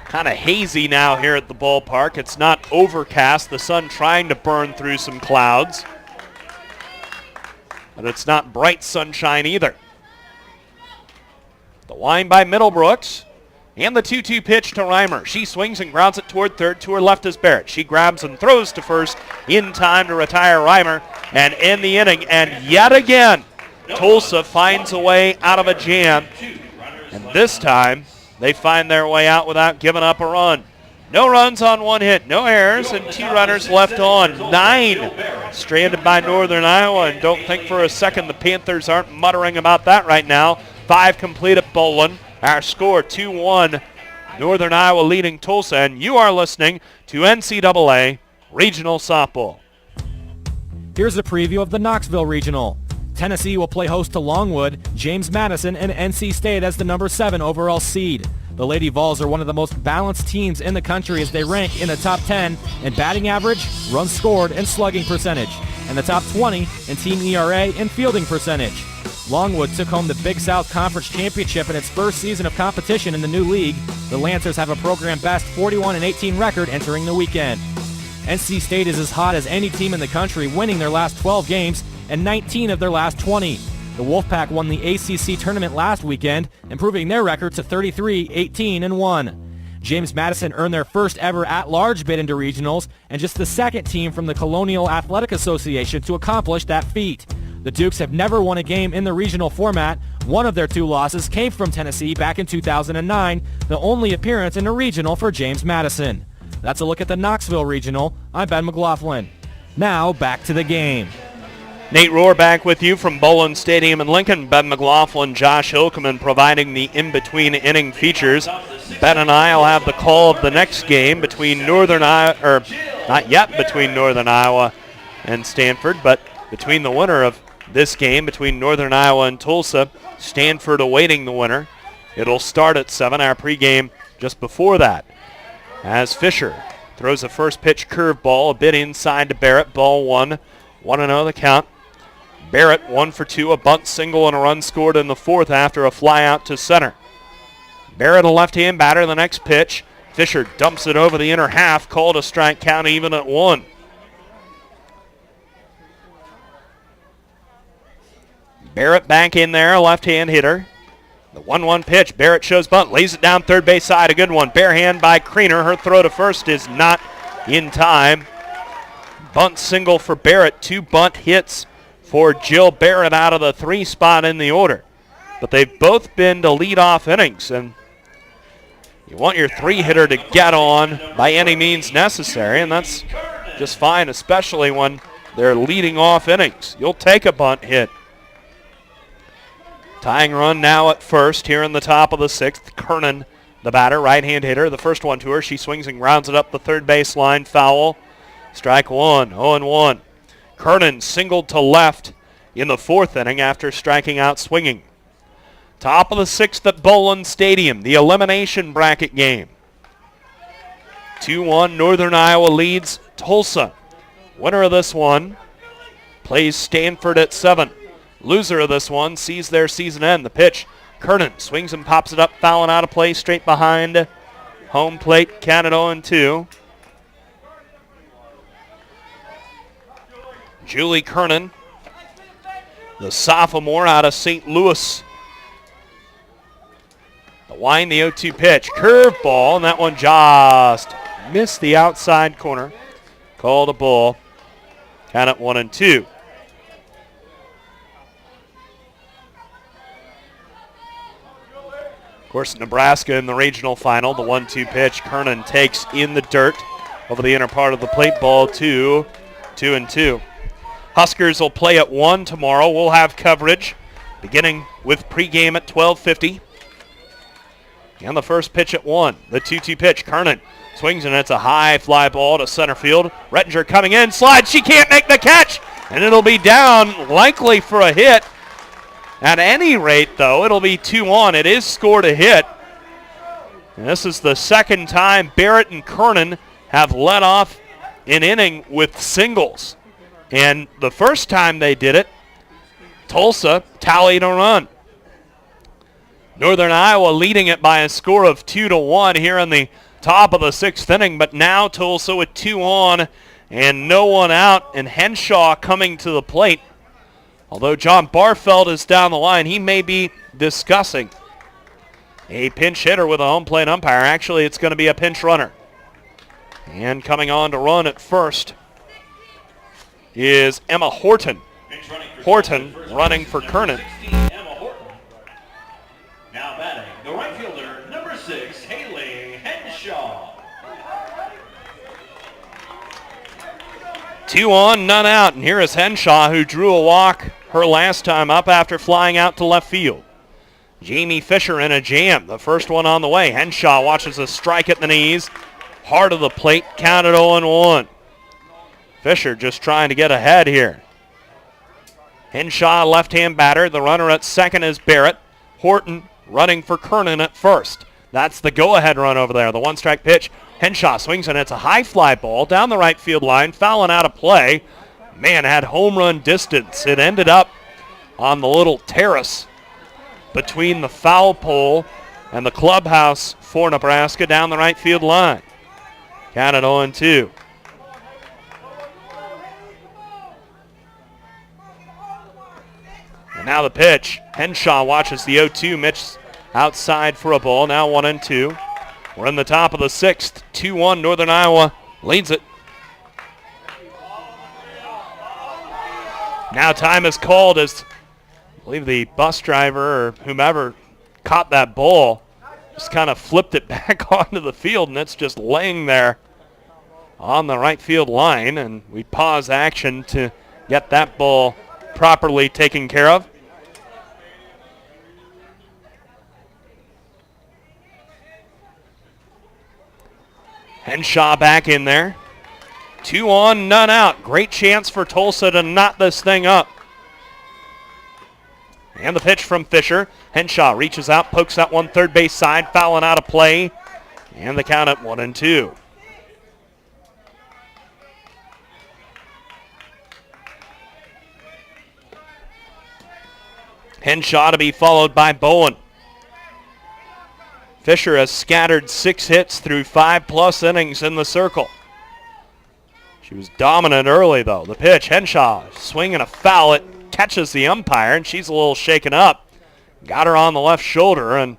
Kind of hazy now here at the ballpark. It's not overcast. The sun trying to burn through some clouds. But it's not bright sunshine either. The line by Middlebrooks. And the 2-2 pitch to Reimer. She swings and grounds it toward third. To her left is Barrett. She grabs and throws to first in time to retire Reimer and end the inning. And yet again, Tulsa finds a way out of a jam. And this time, they find their way out without giving up a run. No runs on 1 hit, no errors, and 2 runners left on. 9 stranded by Northern Iowa, and don't think for a second the Panthers aren't muttering about that right now. 5 complete at Bowlin. Our score 2-1, Northern Iowa leading Tulsa, and you are listening to NCAA Regional Softball.
Here's a preview of the Knoxville Regional. Tennessee will play host to Longwood, James Madison, and NC State as the number 7 overall seed. The Lady Vols are one of the most balanced teams in the country as they rank in the top 10 in batting average, runs scored, and slugging percentage, and the top 20 in team ERA and fielding percentage. Longwood took home the Big South Conference Championship in its first season of competition in the new league. The Lancers have a program best 41-18 record entering the weekend. NC State is as hot as any team in the country, winning their last 12 games and 19 of their last 20. The Wolfpack won the ACC tournament last weekend, improving their record to 33-18-1. James Madison earned their first ever at-large bid into regionals and just the second team from the Colonial Athletic Association to accomplish that feat. The Dukes have never won a game in the regional format. One of their 2 losses came from Tennessee back in 2009, the only appearance in a regional for James Madison. That's a look at the Knoxville Regional. I'm Ben McLaughlin. Now back to the game.
Nate Rohr back with you from Bowlin Stadium in Lincoln. Ben McLaughlin, Josh Hilkeman providing the in-between inning features. Ben and I will have the call of the next game between Northern Iowa, or not yet between Northern Iowa and Stanford, but between the winner of this game between Northern Iowa and Tulsa. Stanford awaiting the winner. It'll start at 7, our pregame just before that. As Fisher throws a first pitch curveball, a bit inside to Barrett, ball 1. 1-0 the count. Barrett 1 for 2, a bunt single and a run scored in the 4th after a fly out to center. Barrett, a left-hand batter, the next pitch. Fisher dumps it over the inner half, called a strike count even at 1. Barrett back in there, a left-hand hitter. The 1-1 pitch, Barrett shows bunt, lays it down third base side, a good one. Bare hand by Kriener, her throw to first is not in time. Bunt single for Barrett, 2 bunt hits for Jill Barrett out of the 3 spot in the order. But they've both been to lead-off innings, and you want your 3-hitter to get on by any means necessary, and that's just fine, especially when they're leading off innings. You'll take a bunt hit. Tying run now at first here in the top of the 6th. Kernan, the batter, right-hand hitter. The first one to her. She swings and grounds it up the third baseline. Foul. Strike 1, 0-1. Kernan singled to left in the 4th inning after striking out swinging. Top of the 6th at Bowlin Stadium, the elimination bracket game. 2-1, Northern Iowa leads Tulsa. Winner of this one plays Stanford at 7. Loser of this one sees their season end. The pitch Kernan swings and pops it up, fouling out of play straight behind home plate. Count it 0-2. Julie Kernan, the sophomore out of St. Louis. The wind, the 0-2 pitch. Curveball, and that one just missed the outside corner. Called a ball. Count it 1-2. Of course, Nebraska in the regional final. The 1-2 pitch. Kernan takes in the dirt over the inner part of the plate. Ball 2-2. Huskers will play at 1 tomorrow. We'll have coverage beginning with pregame at 12:50. And the first pitch at 1. The 2-2 pitch. Kernan swings, and it's a high fly ball to center field. Rettinger coming in. Slides. She can't make the catch. And it'll be down, likely for a hit. At any rate, though, it'll be 2-1. It is scored a hit. And this is the second time Barrett and Kernan have led off an inning with singles. And the first time they did it, Tulsa tallied a run. Northern Iowa leading it by a score of 2-1 here in the top of the 6th inning, but now Tulsa with 2 on and no one out, and Henshaw coming to the plate. Although John Barfeld is down the line, he may be discussing a pinch hitter with a home plate umpire. Actually, it's going to be a pinch runner. And coming on to run at first is Emma Horton. Horton running for Kernan.
Emma Horton. Now batting, the right fielder, number 6, Haley Henshaw.
2 on, none out, and here is Henshaw, who drew a walk her last time up after flying out to left field. Jamie Fisher in a jam, the first one on the way. Henshaw watches a strike at the knees, heart of the plate, counted 0-1. Fisher just trying to get ahead here. Henshaw, left-hand batter. The runner at second is Barrett. Horton running for Kernan at first. That's the go-ahead run over there. The one-strike pitch. Henshaw swings, and it's a high fly ball down the right field line, fouling out of play. Man, had home run distance. It ended up on the little terrace between the foul pole and the clubhouse for Nebraska down the right field line. Counted 0-2. And now the pitch. Henshaw watches the 0-2. Mitch outside for a ball. Now 1-2. We're in the top of the 6th. 2-1. Northern Iowa leads it. Now time is called as I believe the bus driver or whomever caught that ball. Just kind of flipped it back onto the field, and it's just laying there on the right field line. And we pause action to get that ball properly taken care of. Henshaw back in there. 2 on, none out. Great chance for Tulsa to knot this thing up. And the pitch from Fisher. Henshaw reaches out, pokes that one third base side, fouling out of play. And the count at 1-2. Henshaw to be followed by Bowen. Fisher has scattered 6 hits through 5+ innings in the circle. She was dominant early, though. The pitch, Henshaw swinging a foul. It catches the umpire, and she's a little shaken up. Got her on the left shoulder, and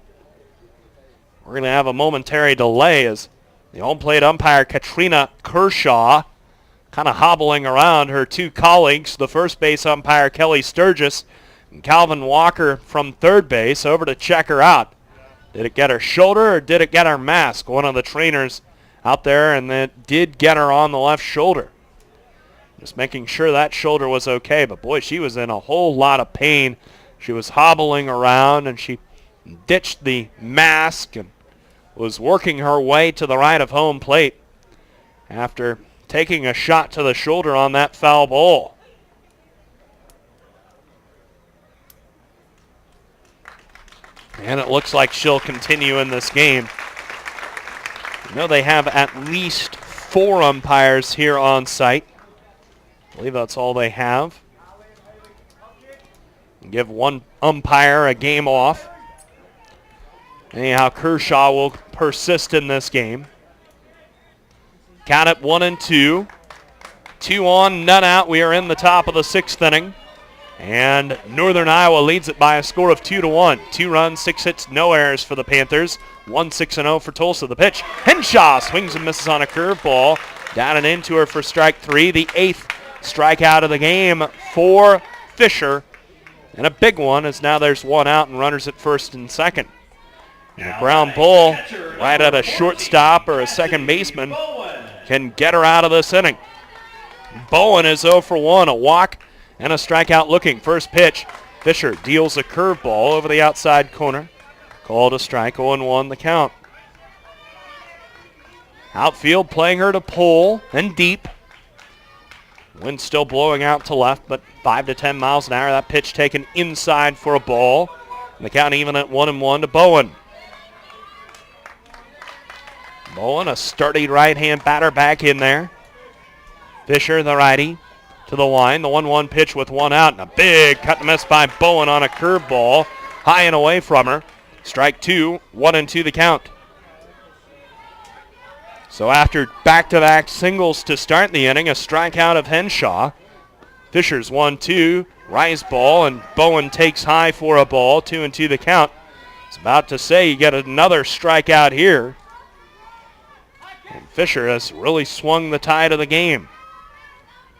we're going to have a momentary delay as the home plate umpire, Katrina Kershaw, kind of hobbling around her 2 colleagues, the first base umpire, Kelly Sturgis, and Calvin Walker from third base, over to check her out. Did it get her shoulder or did it get her mask? One of the trainers out there, and it did get her on the left shoulder. Just making sure that shoulder was okay. But, boy, she was in a whole lot of pain. She was hobbling around, and she ditched the mask and was working her way to the right of home plate after taking a shot to the shoulder on that foul ball. And it looks like she'll continue in this game. You know, they have at least 4 umpires here on site. I believe that's all they have. Give one umpire a game off. Anyhow, Kershaw will persist in this game. Count it 1-2. 2 on, none out. We are in the top of the 6th inning. And Northern Iowa leads it by a score of 2-1. 2 runs, 6 hits, no errors for the Panthers. 1-6-0 for Tulsa. The pitch. Henshaw swings and misses on a curveball. Down and into her for strike 3. The 8th strikeout of the game for Fisher. And a big one, as now there's 1 out and runners at first and second. And a ground ball right at a shortstop or a second baseman can get her out of this inning. Bowen is 0 for 1, a walk and a strikeout looking. First pitch, Fisher deals a curveball over the outside corner. Called a strike, 0-1 the count. Outfield playing her to pull and deep. Wind still blowing out to left, but 5 to 10 miles an hour. That pitch taken inside for a ball. And the count even at 1-1 to Bowen. Bowen, a sturdy right-hand batter back in there. Fisher, the righty, to the line. The 1-1 pitch with 1 out. And a big cut and miss by Bowen on a curveball. High and away from her. Strike 2, 1-2 the count. So after back-to-back singles to start the inning, a strikeout of Henshaw. Fisher's 1-2, rise ball, and Bowen takes high for a ball. 2-2 the count. It's about to say you get another strikeout here. And Fisher has really swung the tide of the game.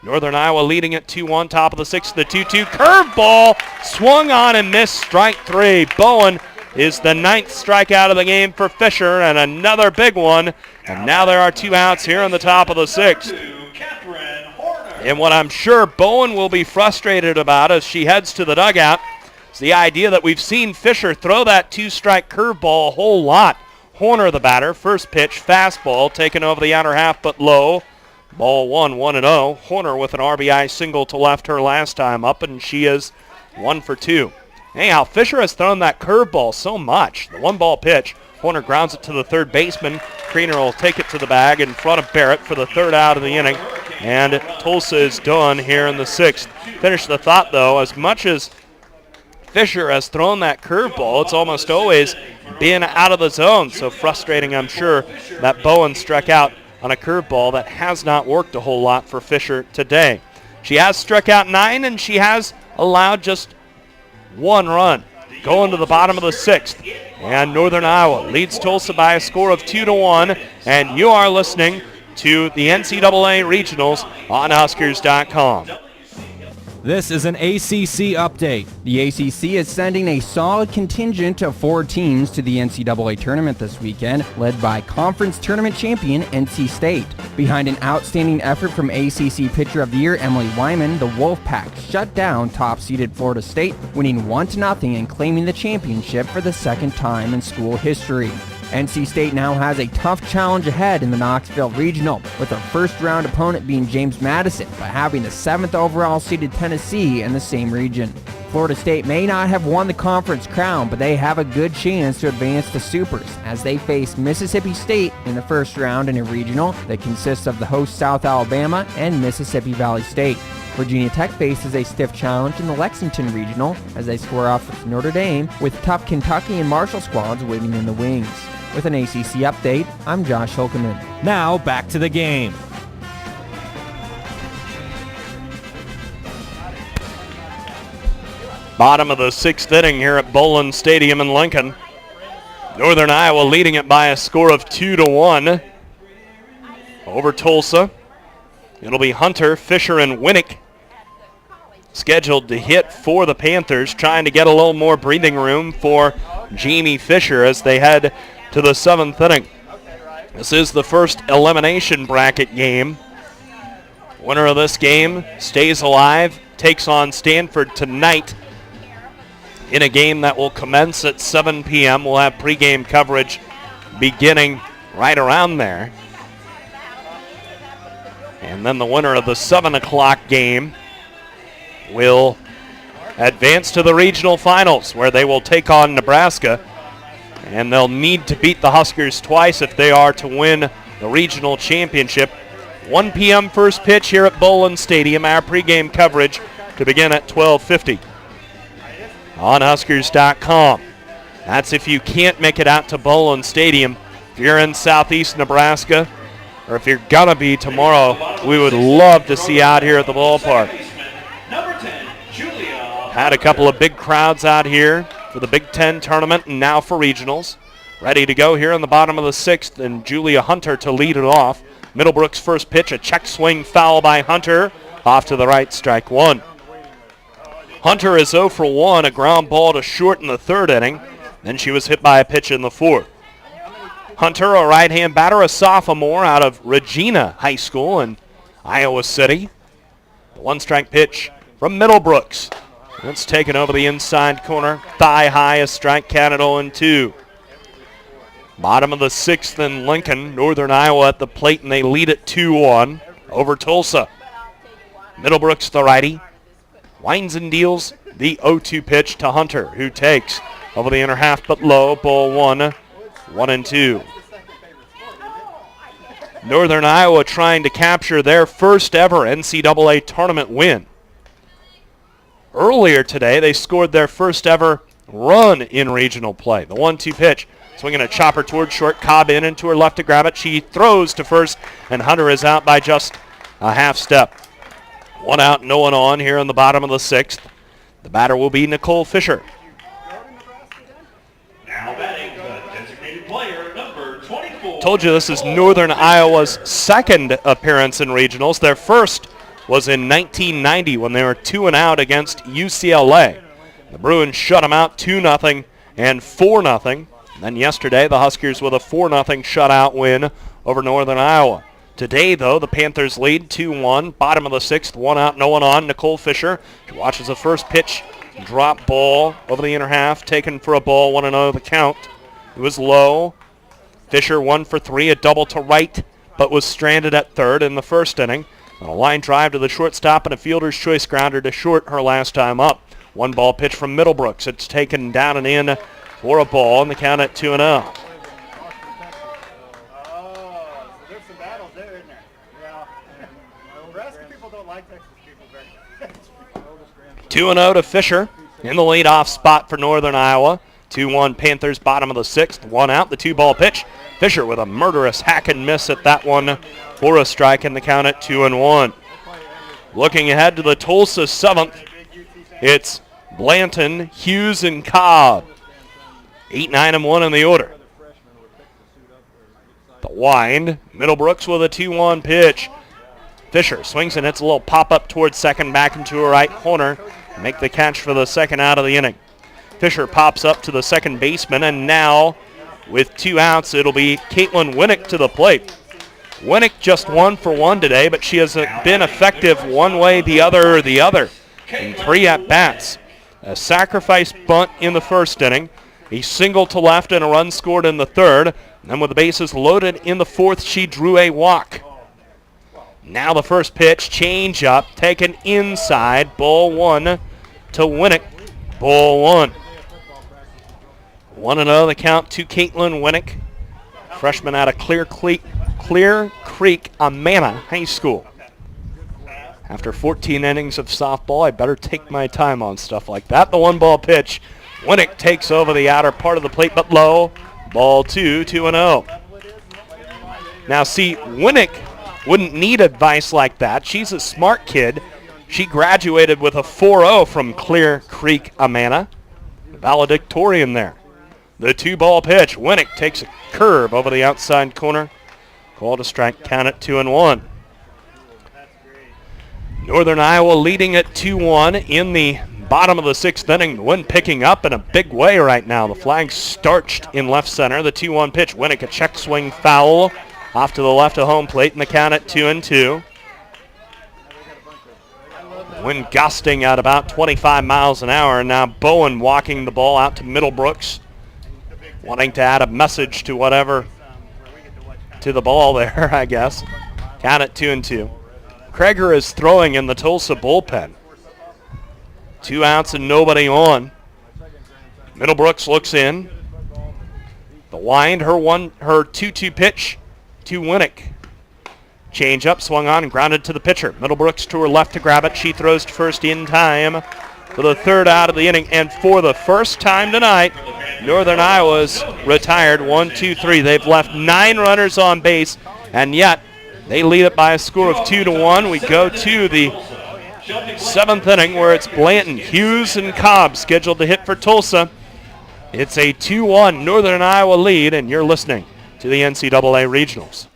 Northern Iowa leading at 2-1, top of the 6th, the 2-2 curveball, swung on and missed, strike 3. Bowen is the 9th strikeout of the game for Fisher, and another big one. And now there are 2 outs here on the top of the 6th. And what I'm sure Bowen will be frustrated about as she heads to the dugout is the idea that we've seen Fisher throw that 2-strike curveball a whole lot. Horner the batter, first pitch, fastball, taken over the outer half but low. Ball 1-0. Horner with an RBI single to left her last time up, and she is 1 for 2. Anyhow, Fisher has thrown that curveball so much. The 1-ball pitch, Horner grounds it to the third baseman. Kriener will take it to the bag in front of Barrett for the 3rd out of the inning. And Tulsa is done here in the 6th. Finish the thought, though, as much as Fisher has thrown that curveball, it's almost always been out of the zone. So frustrating, I'm sure, that Bowen struck out on a curveball that has not worked a whole lot for Fisher today. She has struck out 9, and she has allowed just 1 run. Going to the bottom of the 6th. And Northern Iowa leads Tulsa by a score of 2-1. And you are listening to the NCAA Regionals on Huskers.com.
This is an ACC update.
The ACC is sending a solid contingent of 4 teams to the NCAA tournament this weekend, led by conference tournament champion NC State. Behind an outstanding effort from ACC Pitcher of the Year Emily Wyman, the Wolfpack shut down top-seeded Florida State, winning 1-0 and claiming the championship for the 2nd time in school history. NC State now has a tough challenge ahead in the Knoxville Regional, with their first-round opponent being James Madison, but having the 7th overall seeded Tennessee in the same region. Florida State may not have won the conference crown, but they have a good chance to advance to Supers as they face Mississippi State in the first round in a regional that consists of the host South Alabama and Mississippi Valley State. Virginia Tech faces a stiff challenge in the Lexington Regional as they square off with Notre Dame, with tough Kentucky and Marshall squads waiting in the wings. With an ACC update, I'm Josh Hilkeman.
Now back to the game.
Bottom of the 6th inning here at Bolin Stadium in Lincoln. Northern Iowa leading it by a score of 2-1 over Tulsa. It'll be Hunter, Fisher, and Winnick scheduled to hit for the Panthers, trying to get a little more breathing room for Jamie Fisher as they head to the 7th inning. This is the first elimination bracket game. Winner of this game stays alive, takes on Stanford tonight in a game that will commence at 7 p.m. We'll have pregame coverage beginning right around there. And then the winner of the 7 o'clock game will advance to the regional finals, where they will take on Nebraska. And they'll need to beat the Huskers twice if they are to win the regional championship. 1 p.m. first pitch here at Bolin Stadium. Our pregame coverage to begin at 12:50 on Huskers.com. That's if you can't make it out to Bowlin Stadium. If you're in southeast Nebraska, or if you're going to be tomorrow, we would love to see you out here at the ballpark. Had a couple of big crowds out here for the Big Ten tournament and now for regionals. Ready to go here in the bottom of the 6th, and Julia Hunter to lead it off. Middlebrook's first pitch, a check swing foul by Hunter. Off to the right, strike one. Hunter is 0 for 1, a ground ball to short in the 3rd inning. Then she was hit by a pitch in the 4th. Hunter, a right-hand batter, a sophomore out of Regina High School in Iowa City. The 1-strike pitch from Middlebrooks. It's taken over the inside corner. Thigh high, a strike, counted 0-2. Bottom of the 6th in Lincoln. Northern Iowa at the plate, and they lead it 2-1 over Tulsa. Middlebrooks, the righty, winds and deals the 0-2 pitch to Hunter, who takes over the inner half but low. Ball 1, 1-2. Northern Iowa trying to capture their first ever NCAA tournament win. Earlier today, they scored their first ever run in regional play. The 1-2 pitch, swinging a chopper toward short. Cobb in and to her left to grab it. She throws to first, and Hunter is out by just a half step. 1 out, no one on here in the bottom of the 6th. The batter will be Nicole Fisher.
Now batting the designated player, number 24.
Told you this is Northern Iowa's 2nd appearance in regionals. Their first was in 1990 when they were 2 out against UCLA. The Bruins shut them out 2-0 and 4-0. And then yesterday, the Huskers with a 4-0 shutout win over Northern Iowa. Today, though, the Panthers lead 2-1. Bottom of the 6th, 1 out, no one on. Nicole Fisher, she watches the first pitch, drop ball over the inner half, taken for a ball, 1-0 the count. It was low. Fisher 1 for 3, a double to right, but was stranded at 3rd in the 1st inning. And a line drive to the shortstop and a fielder's choice grounder to short her last time up. 1-ball pitch from Middlebrooks. It's taken down and in for a ball, and the count at 2-0.
There's some battles there, isn't there? Yeah. Nebraska people don't like Texas people very much.
2-0 to Fisher in the leadoff spot for Northern Iowa. 2-1 Panthers, bottom of the 6th. 1 out, the 2-ball pitch. Fisher with a murderous hack and miss at that one for a strike, and the count at 2-1. Looking ahead to the Tulsa 7th, it's Blanton, Hughes, and Cobb. 8, 9, and 1 in the order. The wind, Middlebrooks with a 2-1 pitch. Fisher swings and hits a little pop-up towards second, back into her right corner. Make the catch for the 2nd out of the inning. Fisher pops up to the second baseman, and now with 2 outs, it'll be Caitlin Winnick to the plate. Winnick just 1 for 1 today, but she has been effective one way, the other, in 3 at-bats. A sacrifice bunt in the 1st inning, a single to left, and a run scored in the 3rd. And then with the bases loaded in the 4th, she drew a walk. Now the first pitch, change up, taken inside, ball 1 to Winnick, ball 1. 1-0 the count to Caitlin Winnick, freshman out of Clear Creek, Amana High School. After 14 innings of softball, I better take my time on stuff like that. The 1-ball pitch, Winnick takes over the outer part of the plate, but low. Ball 2, 2-0. Now see, Winnick wouldn't need advice like that. She's a smart kid. She graduated with a 4.0 from Clear Creek, Amana. Valedictorian there. The 2-ball pitch, Winnick takes a curve over the outside corner. Called a strike, count at 2-1. Northern Iowa leading at 2-1 in the bottom of the 6th inning. The wind picking up in a big way right now. The flag starched in left center. The 2-1 pitch, Winnick, a check swing foul off to the left of home plate, and the count at 2-2. Wind gusting at about 25 miles an hour. Now Bowen walking the ball out to Middlebrooks, wanting to add a message to whatever to the ball there, I guess. Count at 2-2. Kreger is throwing in the Tulsa bullpen. 2 outs and nobody on. Middlebrooks looks in. The wind, her 2-2 pitch to Winnick. Change up, swung on and grounded to the pitcher. Middlebrooks to her left to grab it. She throws to first in time for the 3rd out of the inning. And for the first time tonight, Northern Iowa's retired. 1, 2, 3. They've left 9 runners on base, and yet they lead it by a score of 2-1. We go to the 7th inning where it's Blanton, Hughes, and Cobb scheduled to hit for Tulsa. It's a 2-1 Northern Iowa lead, and you're listening to the NCAA Regionals.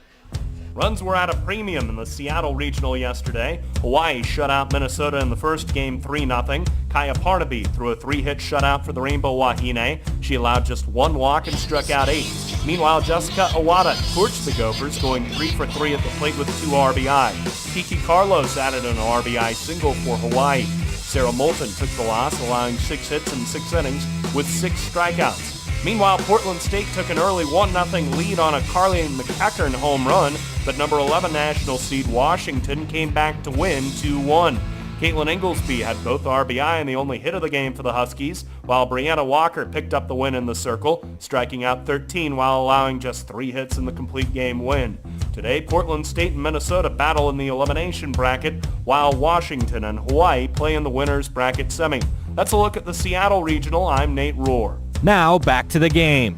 Runs were at a premium in the Seattle Regional yesterday. Hawaii shut out Minnesota in the first game 3-0. Kaya Parnaby threw a 3-hit shutout for the Rainbow Wahine. She allowed just 1 walk and struck out 8. Meanwhile, Jessica Iwata torched the Gophers, going 3 for 3 at the plate with 2 RBI. Kiki Carlos added an RBI single for Hawaii. Sarah Moulton took the loss, allowing 6 hits in 6 innings with 6 strikeouts. Meanwhile, Portland State took an early 1-0 lead on a Carly McEachern home run, but number 11 national seed Washington came back to win 2-1. Caitlin Inglesby had both RBI and the only hit of the game for the Huskies, while Brianna Walker picked up the win in the circle, striking out 13 while allowing just 3 hits in the complete game win. Today, Portland State and Minnesota battle in the elimination bracket, while Washington and Hawaii play in the winner's bracket semi. That's a look at the Seattle Regional. I'm Nate Rohr.
Now back to the game.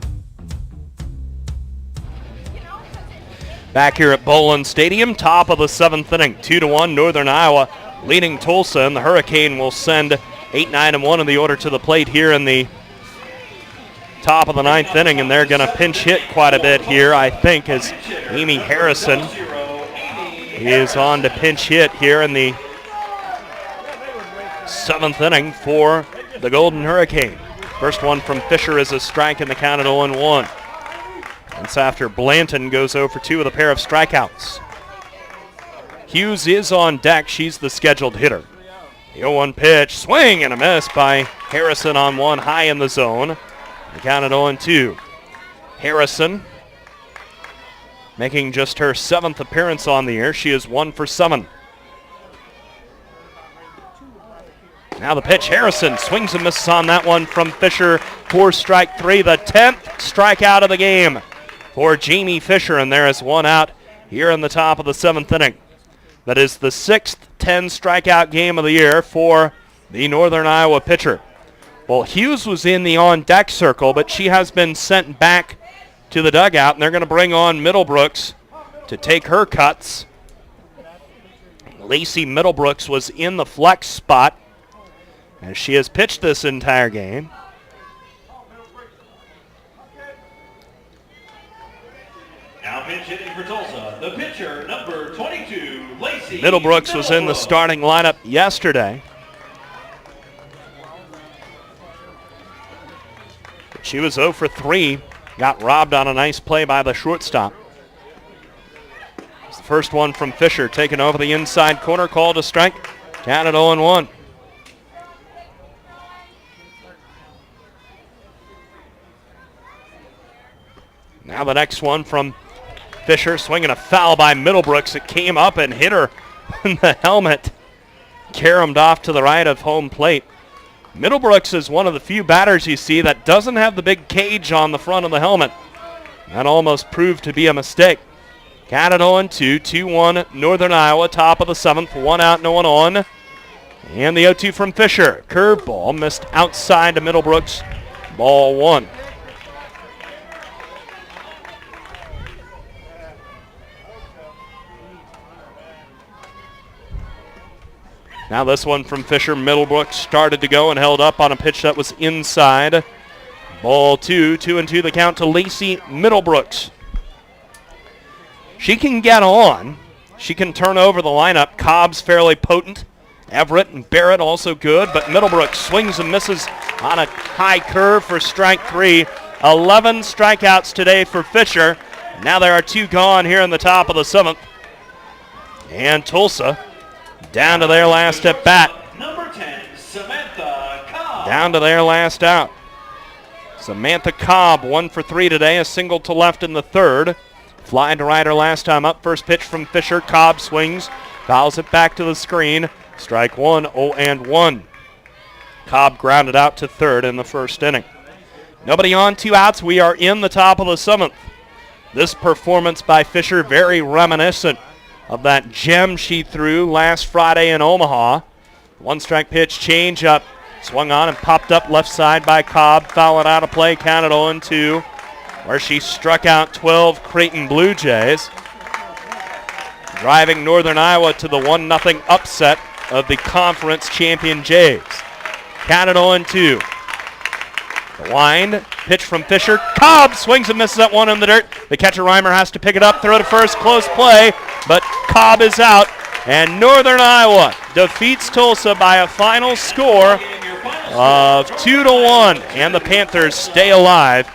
Back here at Bowlin Stadium, top of the 7th inning, 2-1 Northern Iowa leading Tulsa, and the Hurricane will send 8, 9, and 1 in the order to the plate here in the top of the 9th inning, and they're going to pinch hit quite a bit here, I think, as Amy Harrison is on to pinch hit here in the 7th inning for the Golden Hurricane. First one from Fisher is a strike, and the count at 0-1. That's after Blanton goes 0 for 2 with a pair of strikeouts. Hughes is on deck. She's the scheduled hitter. The 0-1 pitch, swing and a miss by Harrison on one high in the zone. The count at 0-2. Harrison making just her 7th appearance on the year. She is 1 for 7. Now the pitch, Harrison swings and misses on that one from Fisher for strike 3. The 10th strikeout of the game for Jamie Fisher, and there is 1 out here in the top of the 7th inning. That is the 6th 10 strikeout game of the year for the Northern Iowa pitcher. Well, Hughes was in the on-deck circle, but she has been sent back to the dugout, and they're going to bring on Middlebrooks to take her cuts. Lacey Middlebrooks was in the flex spot, as she has pitched this entire game.
Now pitch hitting for Tulsa, the pitcher, number 22, Lacey
Middlebrooks was in the starting lineup yesterday. She was 0 for 3, got robbed on a nice play by the shortstop. It's the first one from Fisher, taken over the inside corner, called a strike, count at 0-1. Now the next one from Fisher, swinging a foul by Middlebrooks. It came up and hit her in the helmet. Caromed off to the right of home plate. Middlebrooks is one of the few batters you see that doesn't have the big cage on the front of the helmet. That almost proved to be a mistake. Count at 0-2, 2-1 Northern Iowa, top of the 7th, 1 out, no one on. And the 0-2 from Fisher. Curveball missed outside to Middlebrooks. Ball 1. Now this one from Fisher. Middlebrooks started to go and held up on a pitch that was inside. Ball 2, 2-2 the count to Lacey Middlebrooks. She can get on. She can turn over the lineup. Cobb's fairly potent. Everett and Barrett also good, but Middlebrooks swings and misses on a high curve for strike 3. 11 strikeouts today for Fisher. Now there are 2 gone here in the top of the 7th. And Tulsa down to their last at bat.
Number 10, Samantha Cobb.
Down to their last out. Samantha Cobb, 1 for 3 today, a single to left in the 3rd. Fly to right her last time up. First pitch from Fisher. Cobb swings, fouls it back to the screen. Strike 1, 0-1. Cobb grounded out to 3rd in the 1st inning. Nobody on, 2 outs. We are in the top of the 7th. This performance by Fisher very reminiscent of that gem she threw last Friday in Omaha. 1 strike pitch, change up Swung on and popped up left side by Cobb. Fouling out of play, counted 0-2, where she struck out 12 Creighton Blue Jays, driving Northern Iowa to the 1-0 upset of the conference champion Jays. Counted 0-2. The wind, pitch from Fisher. Cobb swings and misses that one in the dirt. The catcher Reimer has to pick it up, throw to first, close play, but Cobb is out. And Northern Iowa defeats Tulsa by a final score of 2-1, and the Panthers stay alive